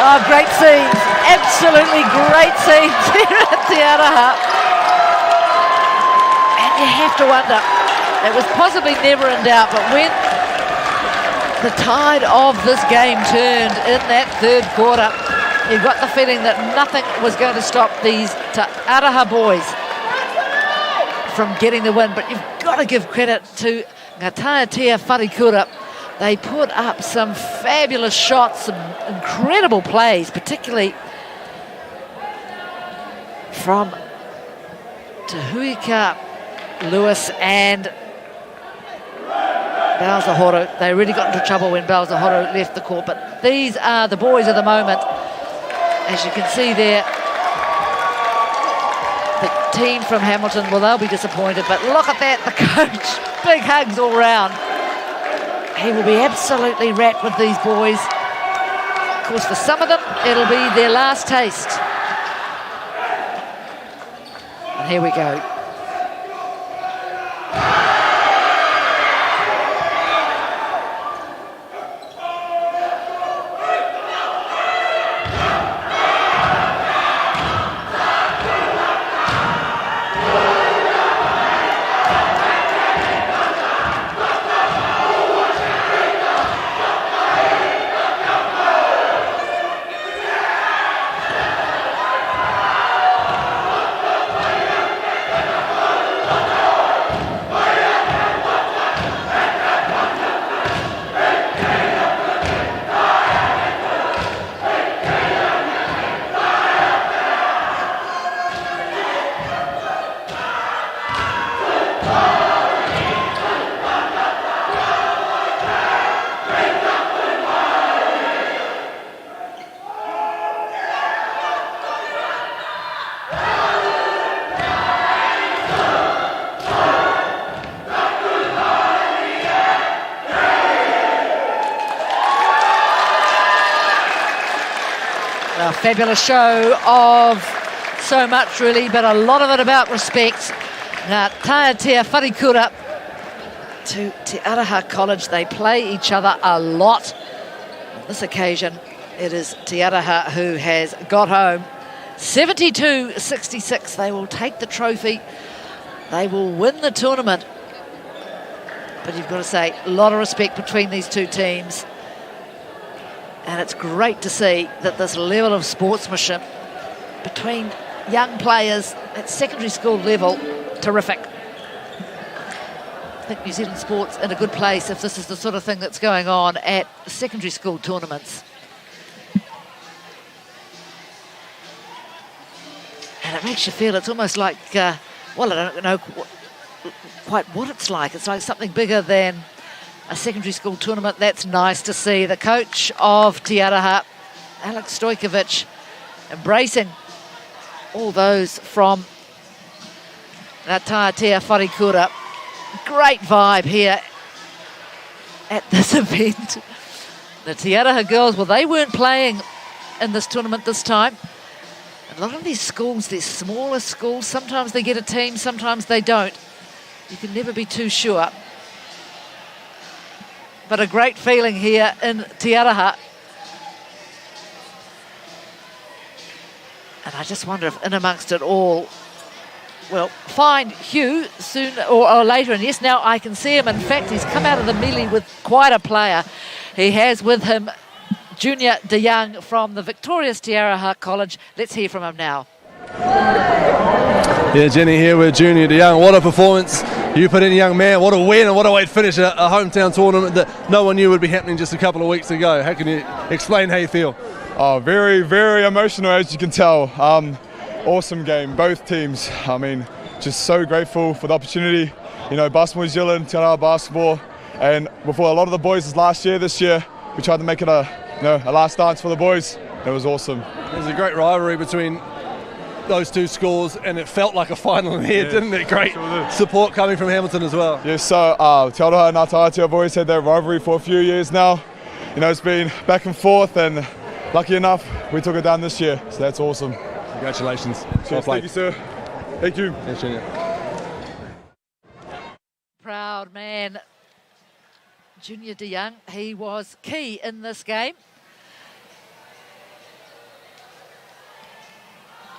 Oh, great scenes. Absolutely great scenes here at Taiatea. And you have to wonder, it was possibly never in doubt, but when the tide of this game turned in that third quarter, you got the feeling that nothing was going to stop these Aroha boys from getting the win. But you've got to give credit to Taiatea Wharekura. They put up some fabulous shots, some incredible plays, particularly from Tahuika, Lewis and Balzahoro. They really got into trouble when Balzahoro left the court, but these are the boys of the moment. As you can see there, the team from Hamilton, well, they'll be disappointed, but look at that, the coach, big hugs all round. He will be absolutely wrapped with these boys. Of course, for some of them, it'll be their last taste. And here we go. A fabulous show of so much, really, but a lot of it about respect. Taiatea Wharekura to Te Aroha College. They play each other a lot. On this occasion, it is Te Aroha who has got home. 72-66. They will take the trophy. They will win the tournament. But you've got to say, a lot of respect between these two teams. And it's great to see that this level of sportsmanship between young players at secondary school level, terrific. I think New Zealand sport's in a good place if this is the sort of thing that's going on at secondary school tournaments. And it makes you feel it's almost like, well, I don't know quite what it's like. It's like something bigger than a secondary school tournament. That's nice to see. The coach of Taiatea, Alex Stojkovic, embracing all those from Taiatea Wharekura. Great vibe here at this event. The Taiatea girls, well, they weren't playing in this tournament this time. A lot of these schools, they're smaller schools. Sometimes they get a team, sometimes they don't. You can never be too sure. But a great feeling here in Taiatea. And I just wonder if in amongst it all, we'll find Hugh soon or later. And yes, now I can see him. In fact, he's come out of the melee with quite a player. He has with him Junior De Young from the victorious Taiatea College. Let's hear from him now.
Yeah, Jenny here with Junior De Young. What a performance you put in, young man. What a win and what a way to finish a hometown tournament that no one knew would be happening just a couple of weeks ago. How can you explain how you feel?
Oh, very, very emotional, as you can tell. Awesome game, both teams. I mean, just so grateful for the opportunity. You know, Basketball New Zealand, Taiatea basketball, and before a lot of the boys last year, this year, we tried to make it a last dance for the boys. It was awesome.
There's a great rivalry between those two schools, and it felt like a final in here, didn't it? Great support coming from Hamilton as well.
Yes, so Taiatea and Taiatea have always had that rivalry for a few years now. You know, it's been back and forth, and lucky enough, we took it down this year, so that's awesome.
Congratulations.
Cheers, thank you, sir. Thank you.
Thanks, Junior.
Proud man, Junior De Young. He was key in this game.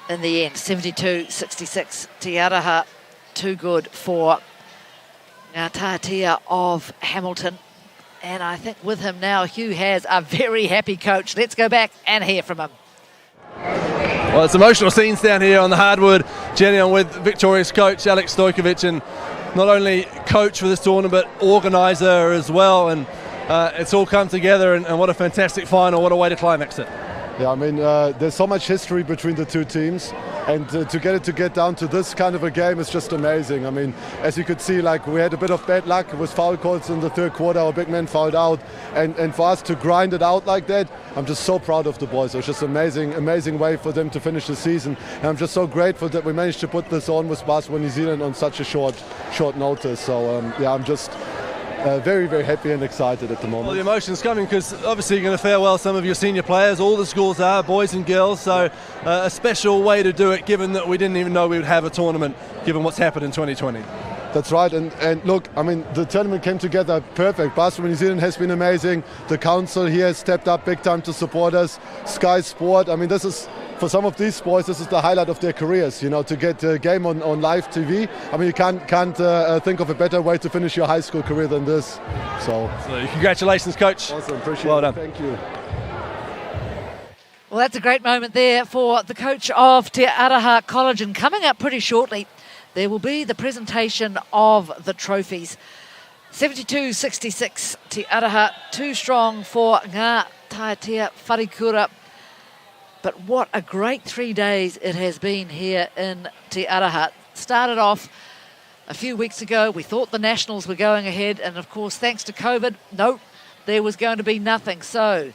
In the end, 72-66, Taiatea too good for Taiatea of Hamilton. And I think with him now, Hugh has a very happy coach. Let's go back and hear from him.
Well, it's emotional scenes down here on the hardwood. Jenny, I'm with victorious coach Alex Stojkovic, and not only coach for this tournament, but organiser as well. And it's all come together, and what a fantastic final. What a way to climax it.
Yeah, I mean, there's so much history between the two teams, and to get down to this kind of a game is just amazing. I mean, as you could see, like, we had a bit of bad luck. It was foul calls in the third quarter. Our big man fouled out, and for us to grind it out like that, I'm just so proud of the boys. It was just amazing way for them to finish the season, and I'm just so grateful that we managed to put this on with Basketball New Zealand on such a short notice. So yeah, I'm just very, very happy and excited at the moment.
Well, the emotion's coming because obviously you're going to farewell some of your senior players. All the schools are, boys and girls, so a special way to do it, given that we didn't even know we would have a tournament, given what's happened in 2020.
That's right, and look, I mean, the tournament came together perfect. Basketball New Zealand has been amazing. The council here has stepped up big time to support us. Sky Sport, I mean, this is, for some of these boys, this is the highlight of their careers, you know, to get a game on live TV. I mean, you can't think of a better way to finish your high school career than this. So
congratulations, coach.
Awesome, appreciate
well
it.
done.
Thank you.
Well, that's a great moment there for the coach of Te Aroha College. And coming up pretty shortly, there will be the presentation of the trophies. 72-66, Te Aroha too strong for ngā Taiatea Wharekura. But what a great 3 days it has been here in Te Aroha. Started off a few weeks ago. We thought the Nationals were going ahead. And of course, thanks to COVID, nope, there was going to be nothing. So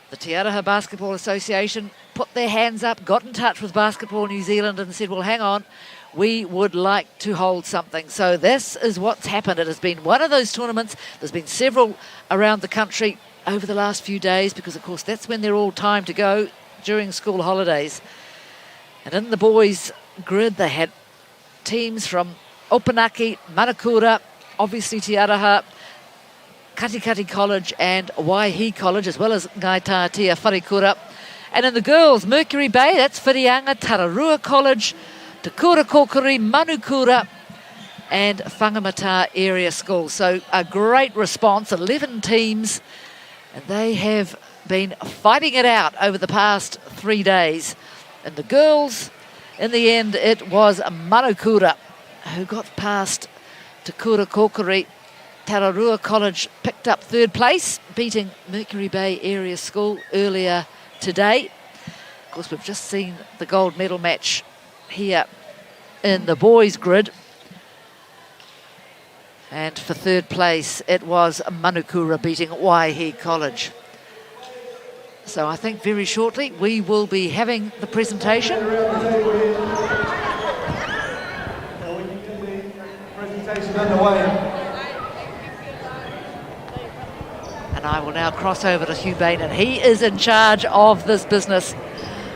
the Te Aroha Basketball Association put their hands up, got in touch with Basketball New Zealand and said, well, hang on, we would like to hold something. So this is what's happened. It has been one of those tournaments. There's been several around the country over the last few days because, of course, that's when they're all timed to go during school holidays. And in the boys' grid, they had teams from Opanaki, Manakura, obviously Te Aroha, Katikati College and Waihi College, as well as Ngāi Taiatea Wharekura. And in the girls, Mercury Bay, that's Whirianga, Tararua College, Te Kura Kokori, Manukura and Whangamata Area School. So a great response, 11 teams, and they have been fighting it out over the past 3 days. And the girls, in the end, it was Manukura who got past Te Kura Kokori. Tararua College picked up third place, beating Mercury Bay Area School earlier today. Of course, we've just seen the gold medal match here in the boys' grid. And for third place, it was Manukura beating Waihi College. So I think very shortly we will be having the presentation.
Presentation underway.
And I will now cross over to Hugh Bain, and he is in charge of this business.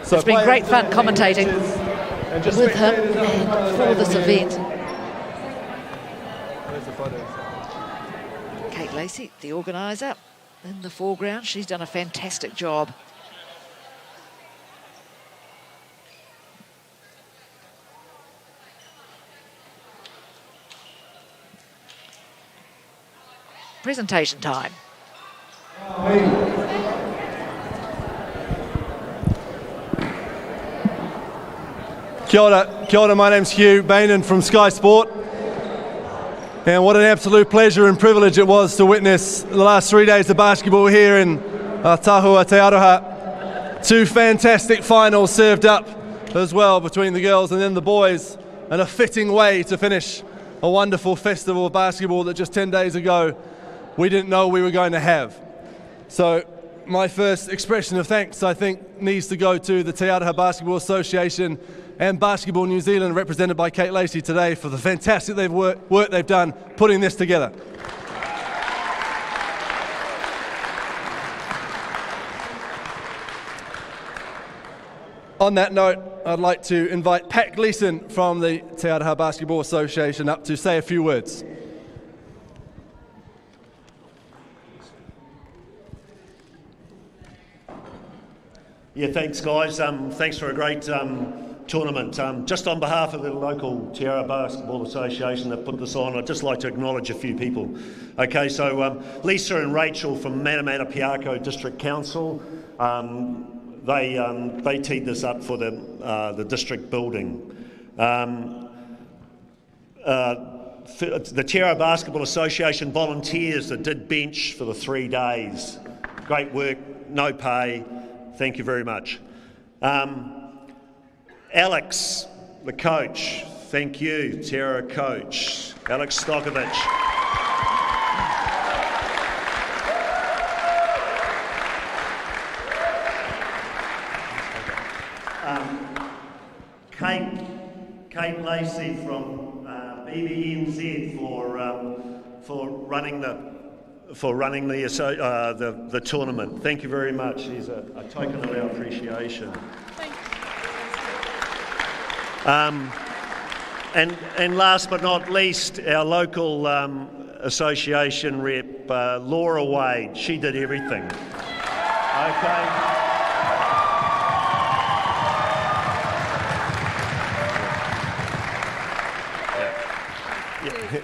So
it's been great fun commentating with him and for this event. Kate Lacey, the organiser, in the foreground. She's done a fantastic job. Presentation time.
Kia ora, my name's Hugh Bain from Sky Sport. And what an absolute pleasure and privilege it was to witness the last 3 days of basketball here in Tahua Te Aroha. Two fantastic finals served up as well between the girls and then the boys, and a fitting way to finish a wonderful festival of basketball that just 10 days ago we didn't know we were going to have. So my first expression of thanks, I think, needs to go to the Taiatea Basketball Association and Basketball New Zealand, represented by Kate Lacey today, for the fantastic work they've done putting this together. On that note, I'd like to invite Pat Gleeson from the Taiatea Basketball Association up to say a few words.
Yeah, thanks guys. Thanks for a great tournament. Just on behalf of the local Taiatea Basketball Association that put this on, I'd just like to acknowledge a few people. Okay, so Lisa and Rachel from Manamata Piako District Council, they teed this up for the district building. The Taiatea Basketball Association volunteers that did bench for the 3 days. Great work, no pay. Thank you very much. Alex, the coach, thank you, Taiatea coach, Alex Stokovich. Kate Lacey from BBNZ for running the tournament. Thank you very much. Here's a token of our appreciation. And last but not least, our local association rep, Laura Wade. She did everything. Okay. Yeah.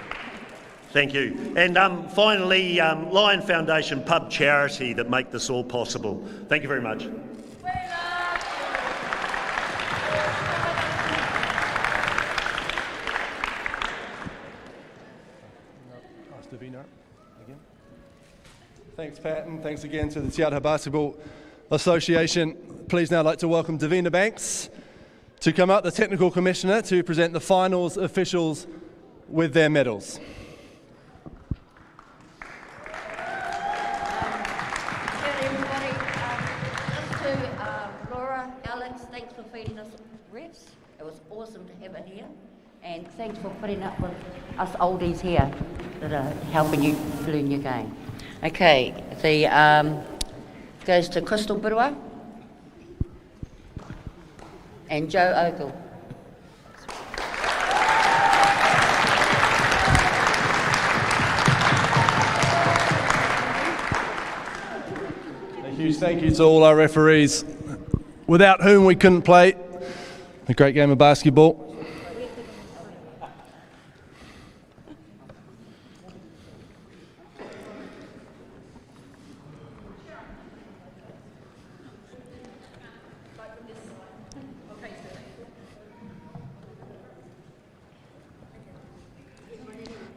Thank you. And finally, Lion Foundation Pub Charity that make this all possible. Thank you very much.
Thanks, Pat, and thanks again to the Taiatea Basketball Association. Please now I'd like to welcome Davina Banks to come up, the Technical Commissioner, to present the finals officials with their medals.
Thanks for feeding us refs. It was awesome to have it here. And thanks for putting up with us oldies here that are helping you learn your game. Okay, the goes to Crystal Birua and Joe Ogle.
Thank you to all our referees, without whom we couldn't play a great game of basketball.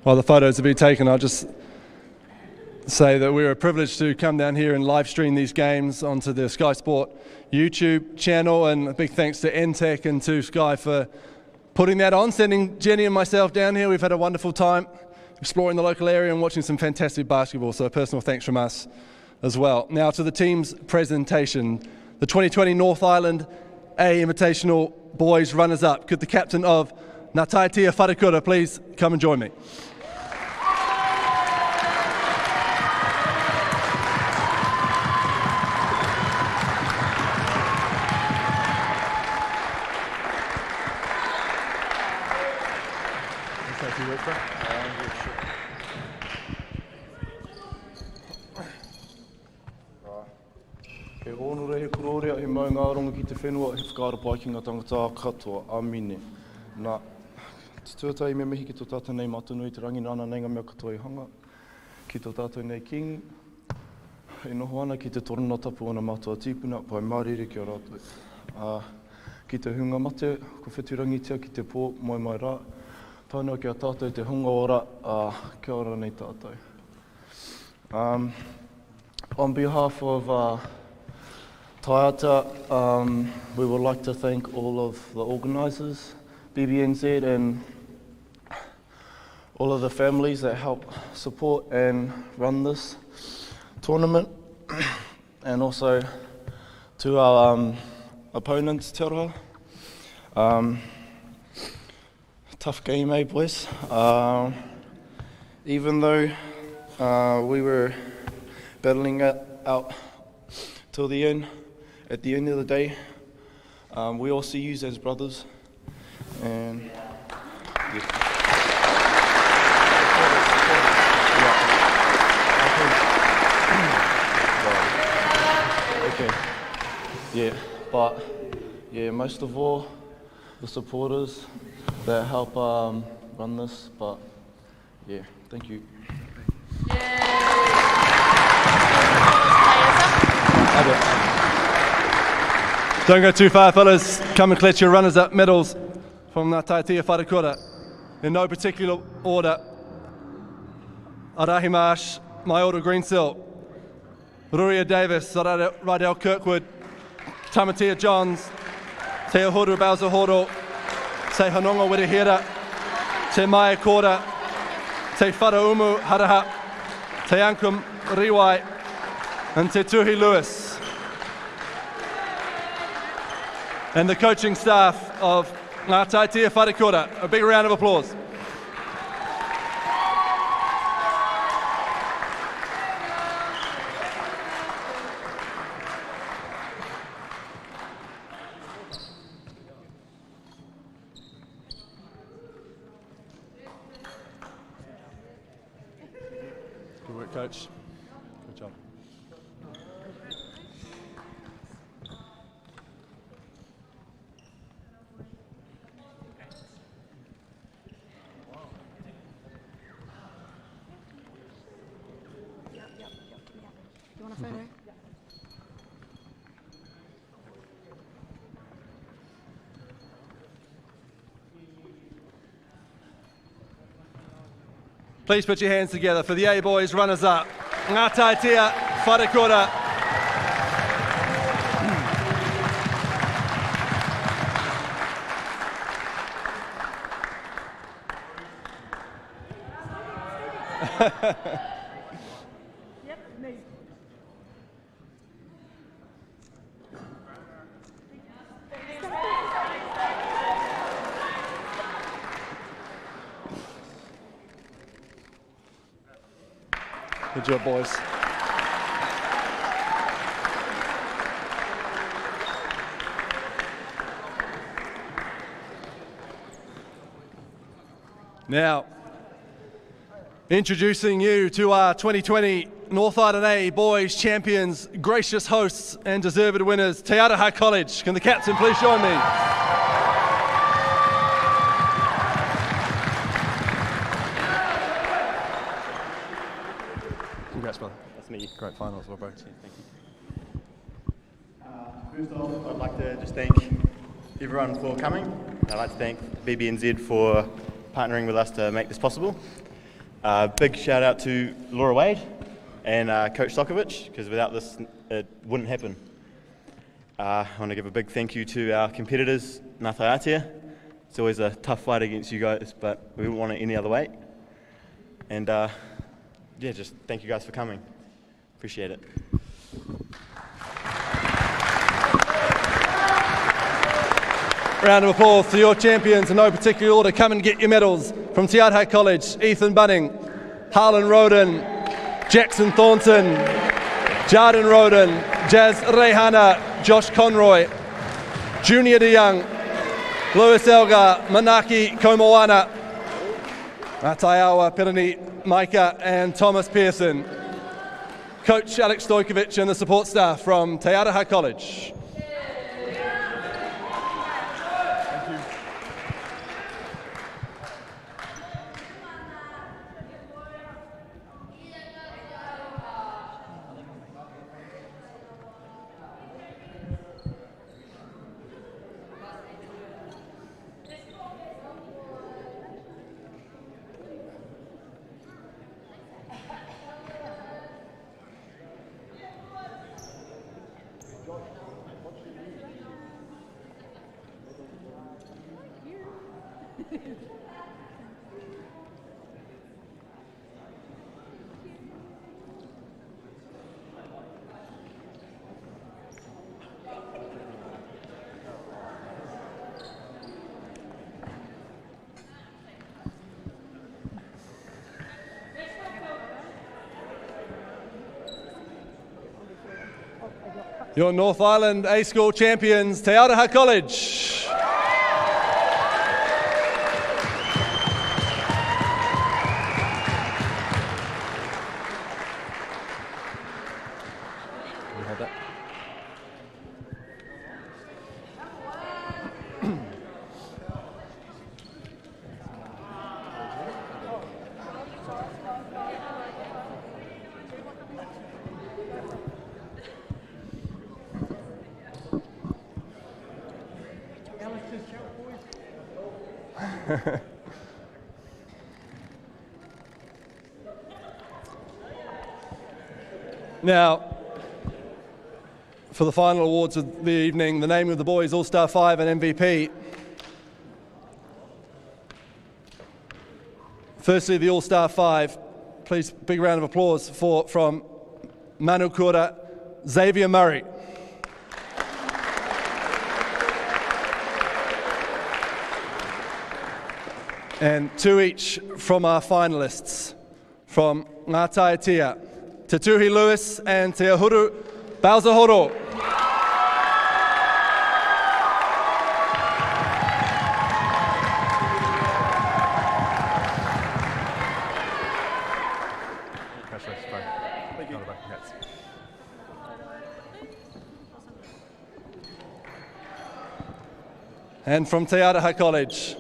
While the photos are being taken, I'll just say that we're privileged to come down here and live stream these games onto the Sky Sport YouTube channel, and a big thanks to NTEC and to Sky for putting that on, sending Jenny and myself down here. We've had a wonderful time
exploring the local area and watching some fantastic basketball. So a personal thanks from us as well. Now to the team's presentation. The 2020 North Island A Invitational Boys runners-up. Could the captain of Taiatea, Wharekura, please come and join me.
He onore he kurorea he mau ngā rongo ki te whenua he whakaara paikinga tangata katoa amine. Nā, te tuatai me mihi ki tō tātou nei matunui te rangi nāna nei ngā mea katoa I hanga. Ki tō tātou nei king. E noho ana ki te torona tapu ana mātua tīpuna, pai mārere ki a rātou. Ki te hunga mate, ko wheturangitia ki te pō, mai rā. Tāna ki a tātou te hunga ora, kia ora nei tātou. On behalf of Taiatea, we would like to thank all of the organisers, BBNZ, and all of the families that help support and run this tournament, and also to our opponents, Te Aroha. Tough game, eh, boys? Even though we were battling it out till the end, at the end of the day, we all see you as brothers, and but most of all, the supporters that help run this, but thank you.
Don't go too far, fellas. Come and collect your runners-up medals from Taiatea Wharekura. In no particular order. Arahi Marsh, Mailda Greensill, Ruia Davis, Rydell Kirkwood, Tamatea Johns, Te Ahuru Balzahoro, Te Hanonga Wirihira, Te Maia Kora, Te Wharaumu Haraha, Te Ankum Riwai, and Te Tuhi Lewis. And the coaching staff of Taiatea Wharekura. A big round of applause. Good work, coach. Good job.
You want a photo?
Please put your hands together for the A-Boys runners-up. Taiatea Wharekura. Good job, boys. Now, introducing you to our 2020 North Island A Boys Champions, gracious hosts and deserved winners, Te Aroha College. Can the captain please join me? Congrats, brother.
That's me.
Great final as well, bro.
Thank you. First off, I'd like to just thank everyone for coming. I'd like to thank BBNZ for partnering with us to make this possible. Big shout out to Laura Wade and Coach Sokovic, because without this it wouldn't happen. I want to give a big thank you to our competitors, Taiatea. It's always a tough fight against you guys, but we wouldn't want it any other way. And yeah, just thank you guys for coming. Appreciate it.
Round of applause to your champions in no particular order. Come and get your medals from Taiatea College. Ethan Bunning, Harlan Roden, Jackson Thornton, Jarden Roden, Jazz Rehana, Josh Conroy, Junior DeYoung, Lewis Elgar, Manaki Komoana, Taiawa Pirani Maika and Thomas Pearson. Coach Alex Stojkovic and the support staff from Taiatea College. Your North Island A-School champions, Taiatea College. Now, for the final awards of the evening, the name of the boys All-Star 5 and MVP. Firstly, the All-Star 5. Please, big round of applause from Manukura, Xavier Murray. And two each from our finalists, from Ngā Taiatea, Te Tuhi Lewis and Te Ahuru Balzahoro. And from Taiatea College,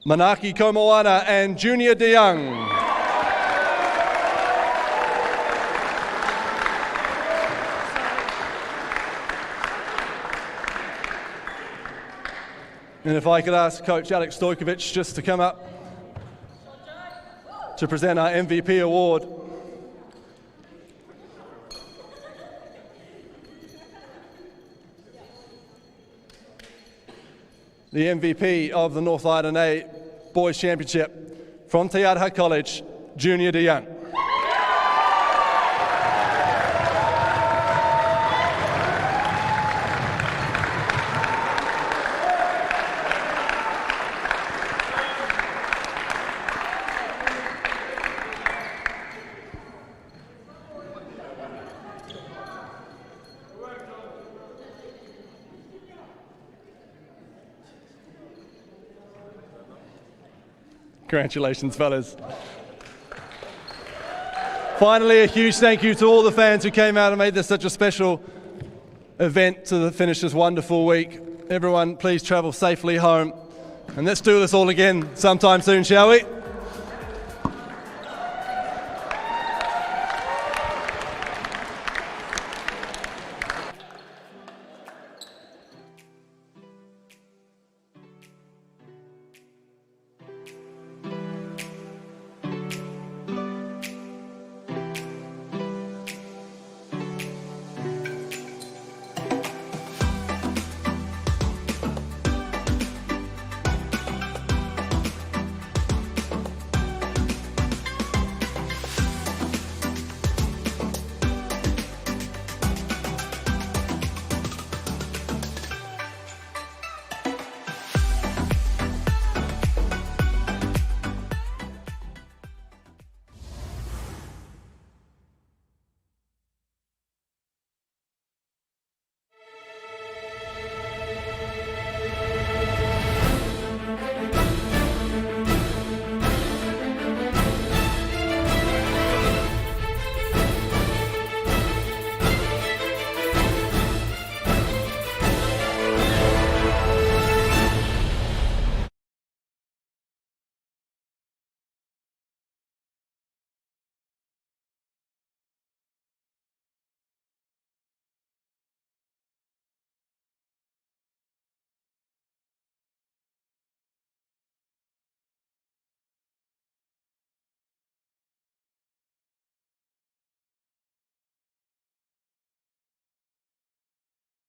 Manaki Komoana and Junior DeYoung. And if I could ask Coach Alex Stojkovic just to come up to present our MVP award. The MVP of the North Island A Boys Championship from Taiatea College, Junior DeYoung. Congratulations, fellas. Finally, a huge thank you to all the fans who came out and made this such a special event to finish this wonderful week. Everyone, please travel safely home. And let's do this all again sometime soon, shall we?